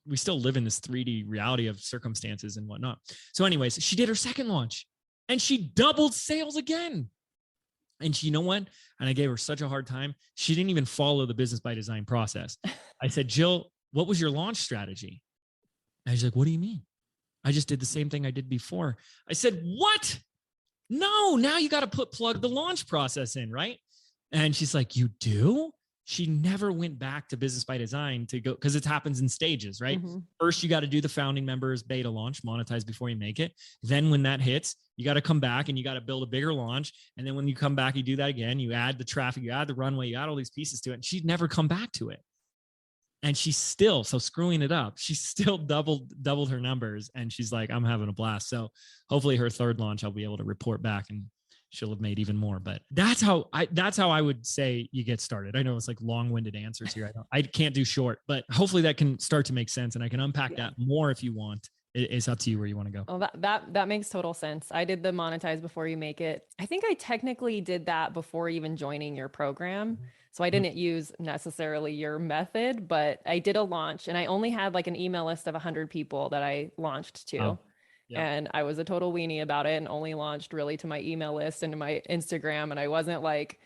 we still live in this 3D reality of circumstances and whatnot. So anyways, she did her second launch and she doubled sales again. And you know what? And I gave her such a hard time. She didn't even follow the business by design process. I said, Jill, what was your launch strategy? And she's like, what do you mean? I just did the same thing I did before. I said, what? No, now you got to plug the launch process in, right? And she's like, you do? She never went back to business by design to go, because it happens in stages, right? Mm-hmm. First, you got to do the founding members beta launch, monetize before you make it. Then when that hits, you got to come back and you got to build a bigger launch. And then when you come back, you do that again. You add the traffic, you add the runway, you add all these pieces to it. And she'd never come back to it. And she's still, so screwing it up, she's still doubled her numbers. And she's like, I'm having a blast. So hopefully her third launch, I'll be able to report back and she'll have made even more. But that's how I would say you get started. I know it's like long-winded answers here. I can't do short, but hopefully that can start to make sense and I can unpack that more if you want. It's up to you where you want to go. Oh, that makes total sense. I did the monetize before you make it. I think I technically did that before even joining your program. So I didn't use necessarily your method, but I did a launch and I only had like an email list of 100 people that I launched to. Oh. Yeah. And I was a total weenie about it and only launched really to my email list and to my Instagram. And I wasn't like,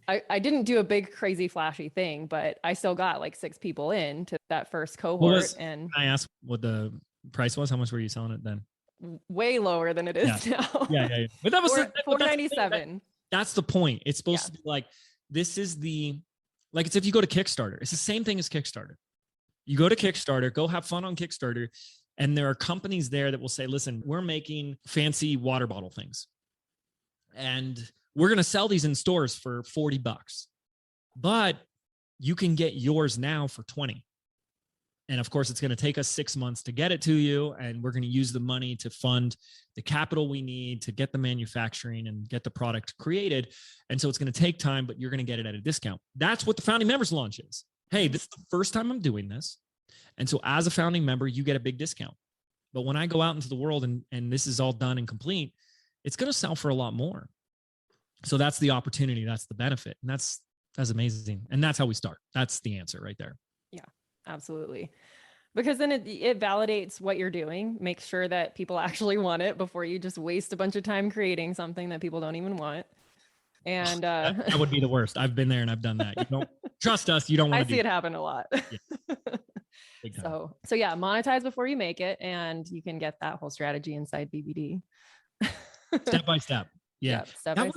I didn't do a big, crazy, flashy thing, but I still got like 6 people in to that first cohort. And I asked what the price was. How much were you selling it then? Way lower than it is now. Yeah. But that was $497. That's the point. It's supposed to be like, this is it's if you go to Kickstarter, it's the same thing as Kickstarter. You go to Kickstarter, go have fun on Kickstarter. And there are companies there that will say, listen, we're making fancy water bottle things. And we're going to sell these in stores for $40, but you can get yours now for $20. And of course, it's going to take us 6 months to get it to you. And we're going to use the money to fund the capital we need to get the manufacturing and get the product created. And so it's going to take time, but you're going to get it at a discount. That's what the founding members launch is. Hey, this is the first time I'm doing this. And so as a founding member, you get a big discount. But when I go out into the world and this is all done and complete, it's going to sell for a lot more. So that's the opportunity. That's the benefit. And that's amazing. And that's how we start. That's the answer right there. Yeah, absolutely. Because then it validates what you're doing, makes sure that people actually want it before you just waste a bunch of time creating something that people don't even want. And that would be the worst. I've been there and I've done that. You don't trust us. You don't want to I see it happen a lot. Yeah. So yeah, monetize before you make it. And you can get that whole strategy inside BBD. Step by step. Yeah. That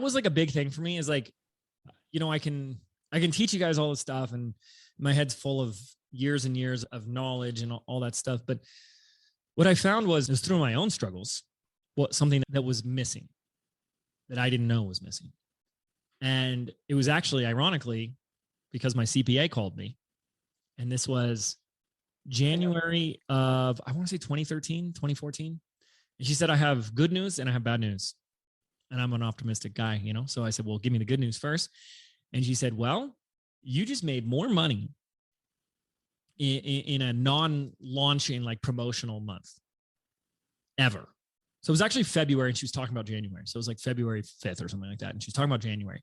was like a big thing for me is like, I can teach you guys all this stuff and my head's full of years and years of knowledge and all that stuff. But what I found was through my own struggles, something that was missing that I didn't know was missing. And it was actually ironically because my CPA called me. And this was January of, I want to say 2014. And she said, I have good news and I have bad news. And I'm an optimistic guy, So I said, well, give me the good news first. And she said, well, you just made more money in a non-launching like promotional month ever. So it was actually February and she was talking about January. So it was like February 5th or something like that. And she was talking about January.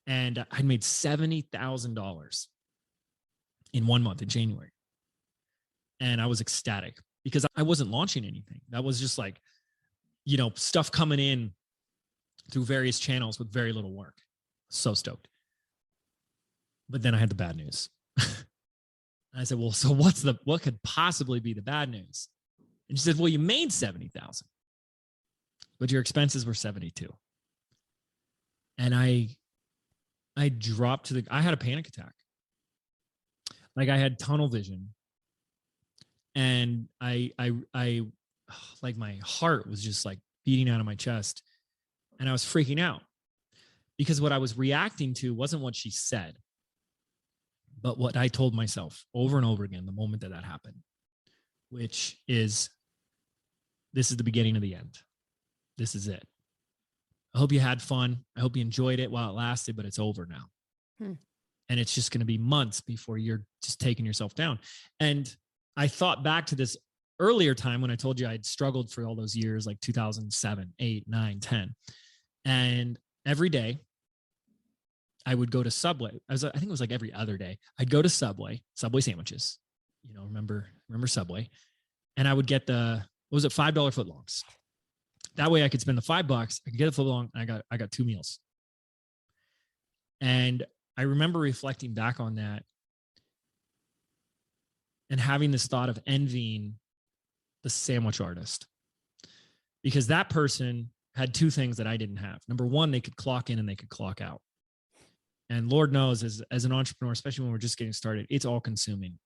And I made $70,000 in 1 month in January. And I was ecstatic because I wasn't launching anything. That was just like, stuff coming in through various channels with very little work. So stoked. But then I had the bad news. And I said, well, so what could possibly be the bad news? And she said, well, you made 70,000, but your expenses were 72. And I dropped I had a panic attack. Like I had tunnel vision and I like my heart was just like beating out of my chest and I was freaking out because what I was reacting to wasn't what she said, but what I told myself over and over again the moment that happened, which is, this is the beginning of the end. This is it. I hope you had fun. I hope you enjoyed it while it lasted, but it's over now. And it's just going to be months before you're just taking yourself down. And I thought back to this earlier time when I told you I'd struggled for all those years, like 2007, 8, 9, 10. And every day I would go to Subway. I think it was like every other day. I'd go to Subway sandwiches. Remember Subway. And I would get $5 footlongs. That way I could spend the $5. I could get a footlong, and I got 2 meals. And I remember reflecting back on that and having this thought of envying the sandwich artist, because that person had 2 things that I didn't have. Number one, they could clock in and they could clock out. And Lord knows, as an entrepreneur, especially when we're just getting started, it's all consuming.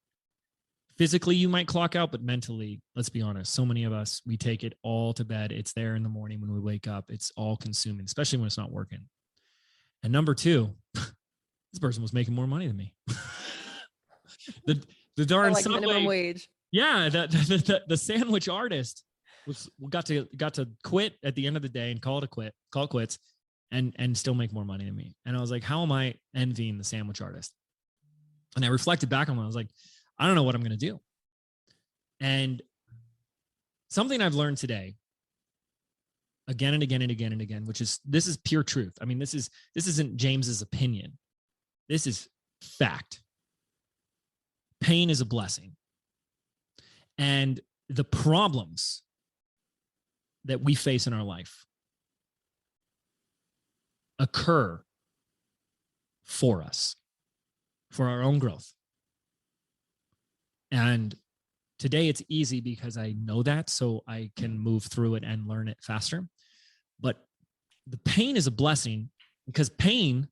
Physically, you might clock out, but mentally, let's be honest, so many of us, we take it all to bed. It's there in the morning when we wake up. It's all consuming, especially when it's not working. And number 2, this person was making more money than me. the darn like Subway, minimum wage. Yeah, the sandwich artist got to quit at the end of the day and call it quits, and still make more money than me. And I was like, how am I envying the sandwich artist? And I reflected back on it. I was like, I don't know what I'm going to do. And something I've learned today, again and again and again and again, this is pure truth. I mean, this isn't James's opinion. This is fact. Pain is a blessing. And the problems that we face in our life occur for us, for our own growth. And today it's easy because I know that, so I can move through it and learn it faster. But the pain is a blessing, because pain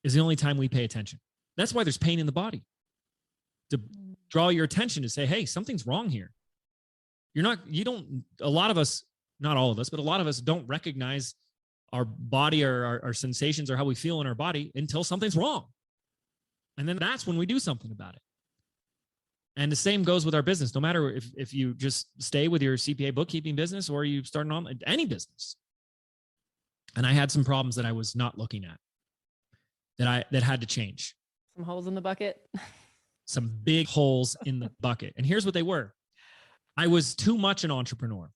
is the only time we pay attention. That's why there's pain in the body, to draw your attention to say, hey, something's wrong here. A lot of us, not all of us, but a lot of us don't recognize our body or our sensations or how we feel in our body until something's wrong. And then that's when we do something about it. And the same goes with our business. No matter if you just stay with your CPA bookkeeping business or you start any business. And I had some problems that I was not looking at, that had to change. Some holes in the bucket. Some big holes in the bucket. And here's what they were. I was too much an entrepreneur.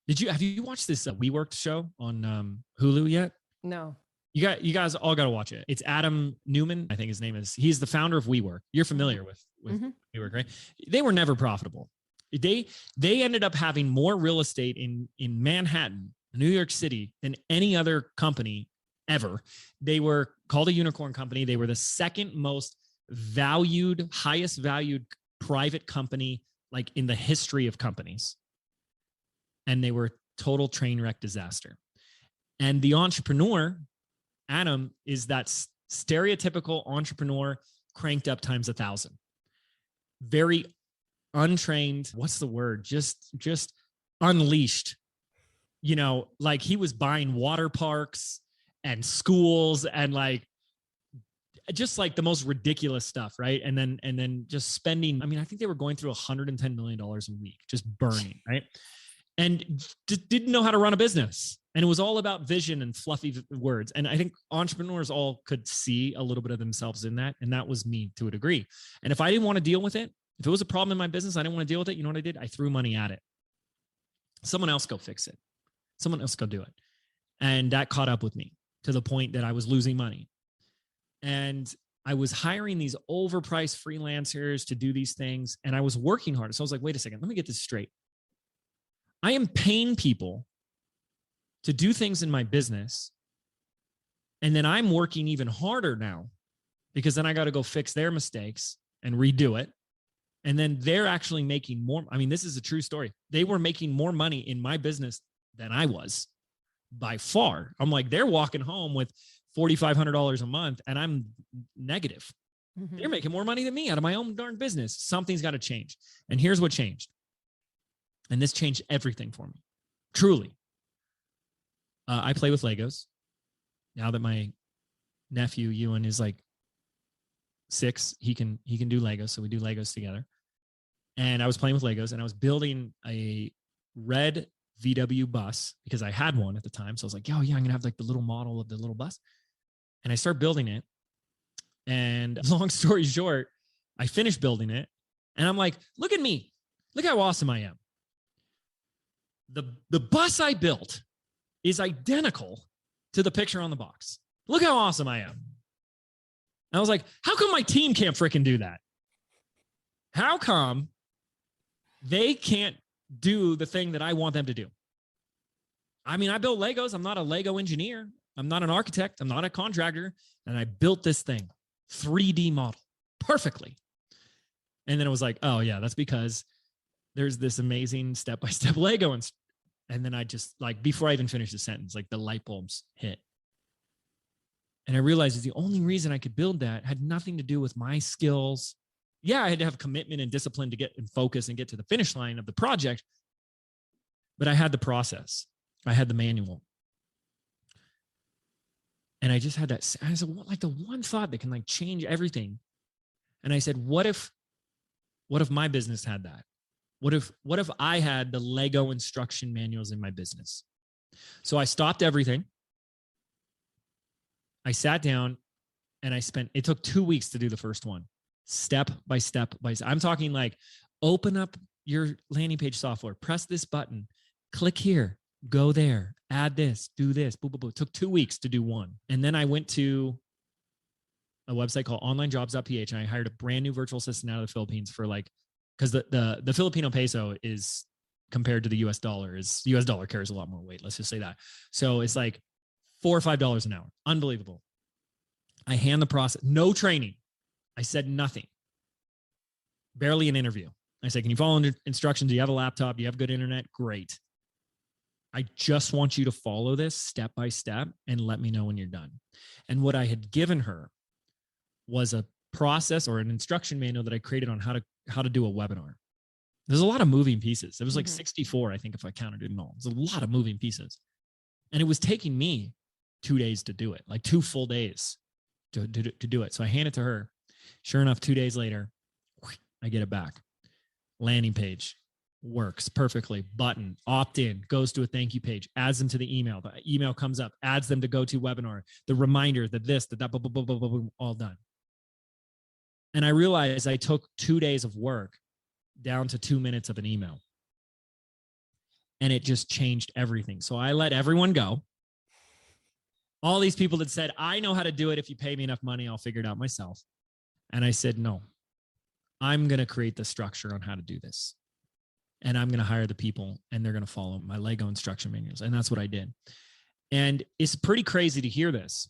Have you watched this WeWork show on Hulu yet? No. You guys all got to watch it. It's Adam Newman, I think his name is. He's the founder of WeWork. You're familiar with WeWork, right? They were never profitable. They ended up having more real estate in Manhattan, New York City, than any other company ever. They were called a unicorn company. They were the second most valued, highest valued private company, like in the history of companies. And they were total train wreck disaster. And the entrepreneur, Adam, is that stereotypical entrepreneur cranked up times 1,000. Very untrained. What's the word? Just unleashed. Like he was buying water parks and schools and just like the most ridiculous stuff, right? And then just spending. I mean, I think they were going through $110 million a week, just burning, right? And just didn't know how to run a business. And it was all about vision and fluffy words. And I think entrepreneurs all could see a little bit of themselves in that. And that was me to a degree. And if I didn't want to deal with it, if it was a problem in my business, I didn't want to deal with it. You know what I did? I threw money at it. Someone else go fix it. Someone else go do it. And that caught up with me to the point that I was losing money. And I was hiring these overpriced freelancers to do these things. And I was working hard. So I was like, wait a second, let me get this straight. I am paying people to do things in my business. And then I'm working even harder now, because then I got to go fix their mistakes and redo it. And then they're actually making more. I mean, this is a true story. They were making more money in my business than I was by far. I'm like, they're walking home with $4,500 a month and I'm negative. Mm-hmm. They're making more money than me out of my own darn business. Something's got to change. And here's what changed. And this changed everything for me. Truly. I play with Legos. Now that my nephew, Ewan, is like 6, he can do Legos. So we do Legos together. And I was playing with Legos and I was building a red VW bus because I had one at the time. So I was like, oh yeah, I'm gonna have like the little model of the little bus. And I start building it. And long story short, I finished building it. And I'm like, look at me. Look how awesome I am. The bus I built is identical to the picture on the box. Look how awesome I am. And I was like, how come my team can't freaking do that? How come they can't do the thing that I want them to do? I mean, I built Legos. I'm not a Lego engineer. I'm not an architect. I'm not a contractor. And I built this thing, 3D model, perfectly. And then it was like, oh yeah, that's because there's this amazing step-by-step Lego. And then I just, like, before I even finished the sentence, like the light bulbs hit. And I realized that the only reason I could build that had nothing to do with my skills. Yeah, I had to have commitment and discipline to get and focus and get to the finish line of the project. But I had the process. I had the manual. And I just had that, I said, like, the one thought that can, like, change everything. And I said, what if my business had that? What if I had the Lego instruction manuals in my business? So I stopped everything. I sat down and it took 2 weeks to do the first one, step by step. I'm talking like, open up your landing page software, press this button, click here, go there, add this, do this, boom, boom, boom. It took 2 weeks to do one. And then I went to a website called onlinejobs.ph, and I hired a brand new virtual assistant out of the Philippines for, like, because the Filipino peso is, compared to the US dollar, US dollar carries a lot more weight. Let's just say that. So it's like $4 or $5 an hour. Unbelievable. I hand the process, no training. I said nothing. Barely an interview. I said, can you follow instructions? Do you have a laptop? Do you have good internet? Great. I just want you to follow this step by step and let me know when you're done. And what I had given her was a process or an instruction manual that I created on how to do a webinar. There's a lot of moving pieces. It was like 64, I think, if I counted it all. There's a lot of moving pieces. And it was taking me 2 days to do it, like 2 full days to do it. So I hand it to her. Sure enough, 2 days later, I get it back. Landing page works perfectly. Button, opt in, goes to a thank you page, adds them to the email. The email comes up, adds them to GoToWebinar, the reminder, that this, that, blah, blah, blah, blah, blah, blah, all done. And I realized I took 2 days of work down to 2 minutes of an email. And it just changed everything. So I let everyone go. All these people that said, I know how to do it. If you pay me enough money, I'll figure it out myself. And I said, no, I'm going to create the structure on how to do this. And I'm going to hire the people, and they're going to follow my Lego instruction manuals. And that's what I did. And it's pretty crazy to hear this,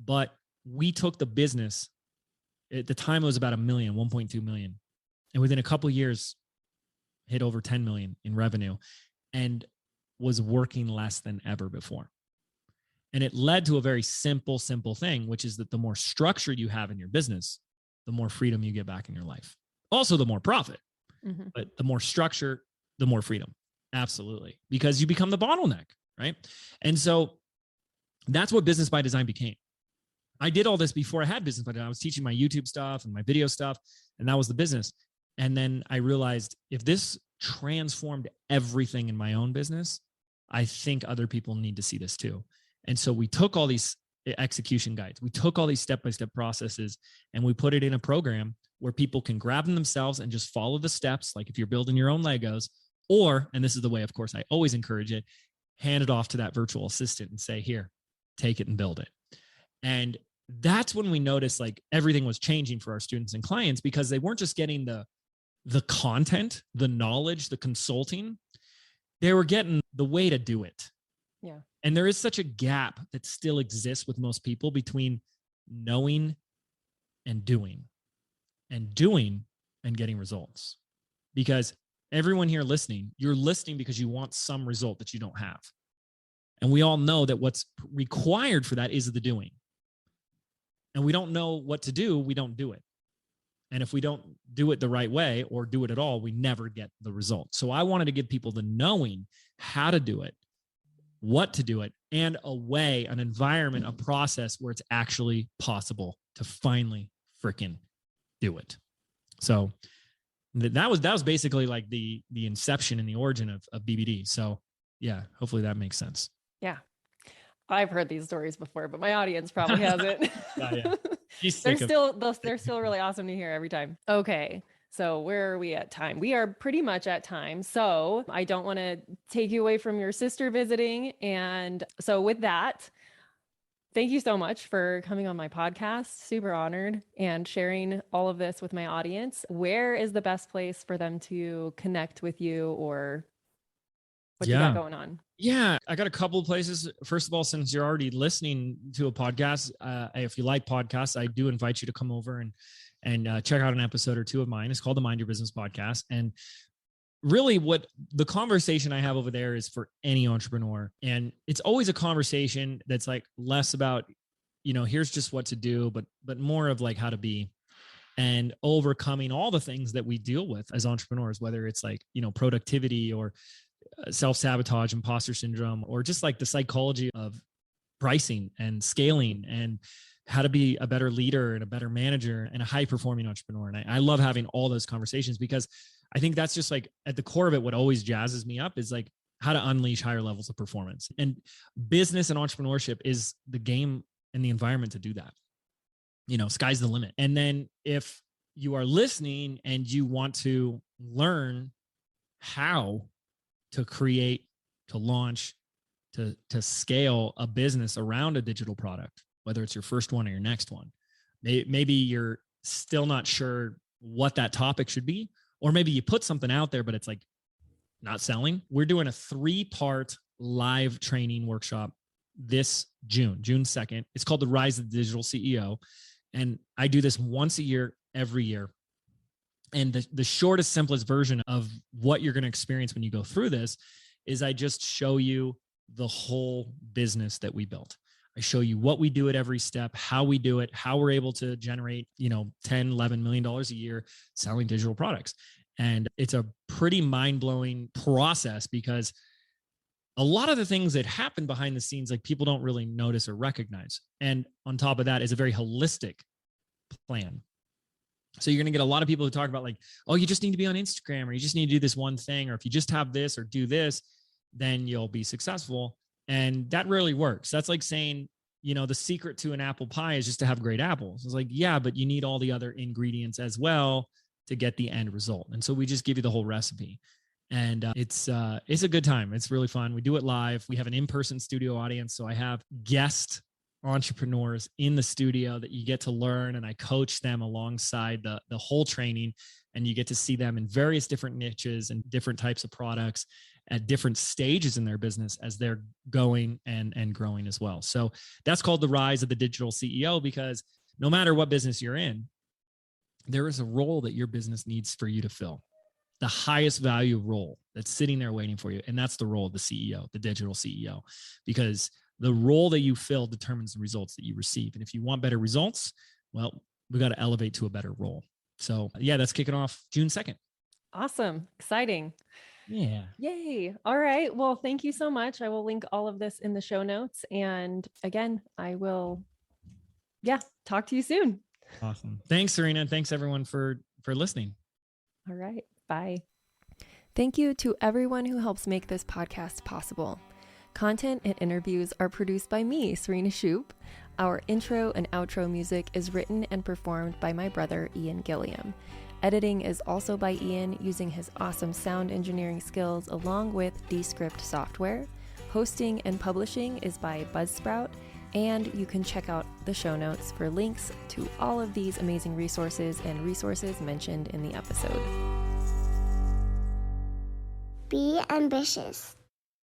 but we took the business. At the time, it was about 1.2 million. And within a couple of years, hit over 10 million in revenue, and was working less than ever before. And it led to a very simple thing, which is that the more structure you have in your business, the more freedom you get back in your life. Also, the more profit, but the more structure, the more freedom. Absolutely. Because you become the bottleneck, right? And so that's what Business by Design became. I did all this before I had Business by Design. I was teaching my YouTube stuff and my video stuff, and that was the business. And then I realized, if this transformed everything in my own business, I think other people need to see this too. And so we took all these execution guides, we took all these step-by-step processes, and we put it in a program where people can grab them themselves and just follow the steps. Like if you're building your own Legos, or, and this is the way, of course, I always encourage it, hand it off to that virtual assistant and say, here, take it and build it. And that's when we noticed, like, everything was changing for our students and clients, because they weren't just getting the content, the knowledge, the consulting, they were getting the way to do it. Yeah. And there is such a gap that still exists with most people between knowing and doing and getting results. Because everyone here listening, you're listening because you want some result that you don't have. And we all know that what's required for that is the doing. And we don't know what to do, we don't do it. And if we don't do it the right way or do it at all, we never get the result. So I wanted to give people the knowing how to do it, what to do it, and a way, an environment, a process where it's actually possible to finally freaking do it. So that was basically like the inception and the origin of BBD. So yeah, hopefully that makes sense. Yeah. I've heard these stories before, but my audience probably hasn't. Yeah. They're still really awesome to hear every time. Okay. So where are we at time? We are pretty much at time. So I don't want to take you away from your sister visiting. And so with that, Thank you so much for coming on my podcast. Super honored and sharing all of this with my audience. Where is the best place for them to connect with you, or what you got going on? Yeah, I got a couple of places. First of all, since you're already listening to a podcast, if you like podcasts, I do invite you to come over and check out an episode or two of mine. It's called the Mind Your Business Podcast. And really what the conversation I have over there is for any entrepreneur. And it's always a conversation that's like less about, here's just what to do, but more of like how to be and overcoming all the things that we deal with as entrepreneurs, whether it's like, productivity or self-sabotage, imposter syndrome, or just like the psychology of pricing and scaling and how to be a better leader and a better manager and a high performing entrepreneur. And I love having all those conversations because I think that's just like at the core of it, what always jazzes me up is like how to unleash higher levels of performance. And business and entrepreneurship is the game and the environment to do that. Sky's the limit. And then if you are listening and you want to learn how to create, to launch, to scale a business around a digital product, whether it's your first one or your next one, maybe you're still not sure what that topic should be, or maybe you put something out there, but it's like not selling. We're doing a 3-part live training workshop this June 2nd. It's called the Rise of the Digital CEO. And I do this once a year, every year. And the shortest, simplest version of what you're going to experience when you go through this is I just show you the whole business that we built. I show you what we do at every step, how we do it, how we're able to generate, $10, $11 million a year selling digital products. And it's a pretty mind-blowing process because a lot of the things that happen behind the scenes, like people don't really notice or recognize. And on top of that is a very holistic plan. So you're going to get a lot of people who talk about like, oh, you just need to be on Instagram, or you just need to do this one thing, or if you just have this or do this, then you'll be successful. And that rarely works. That's like saying, the secret to an apple pie is just to have great apples. It's like, yeah, but you need all the other ingredients as well to get the end result. And so we just give you the whole recipe. And it's a good time. It's really fun. We do it live. We have an in-person studio audience. So I have guest entrepreneurs in the studio that you get to learn, and I coach them alongside the whole training, and you get to see them in various different niches and different types of products at different stages in their business as they're going and growing as well. So that's called the Rise of the Digital CEO, because no matter what business you're in, there is a role that your business needs for you to fill, the highest value role that's sitting there waiting for you. And that's the role of the CEO, the digital CEO, because the role that you fill determines the results that you receive. And if you want better results, well, we got to elevate to a better role. So yeah, that's kicking off June 2nd. Awesome. Exciting. Yeah. Yay. All right. Well, thank you so much. I will link all of this in the show notes. And again, I will, talk to you soon. Awesome. Thanks, Serena. And thanks everyone for listening. All right. Bye. Thank you to everyone who helps make this podcast possible. Content and interviews are produced by me, Serena Shoup. Our intro and outro music is written and performed by my brother, Ian Gilliam. Editing is also by Ian using his awesome sound engineering skills along with Descript software. Hosting and publishing is by Buzzsprout. And you can check out the show notes for links to all of these amazing resources and resources mentioned in the episode. Be ambitious.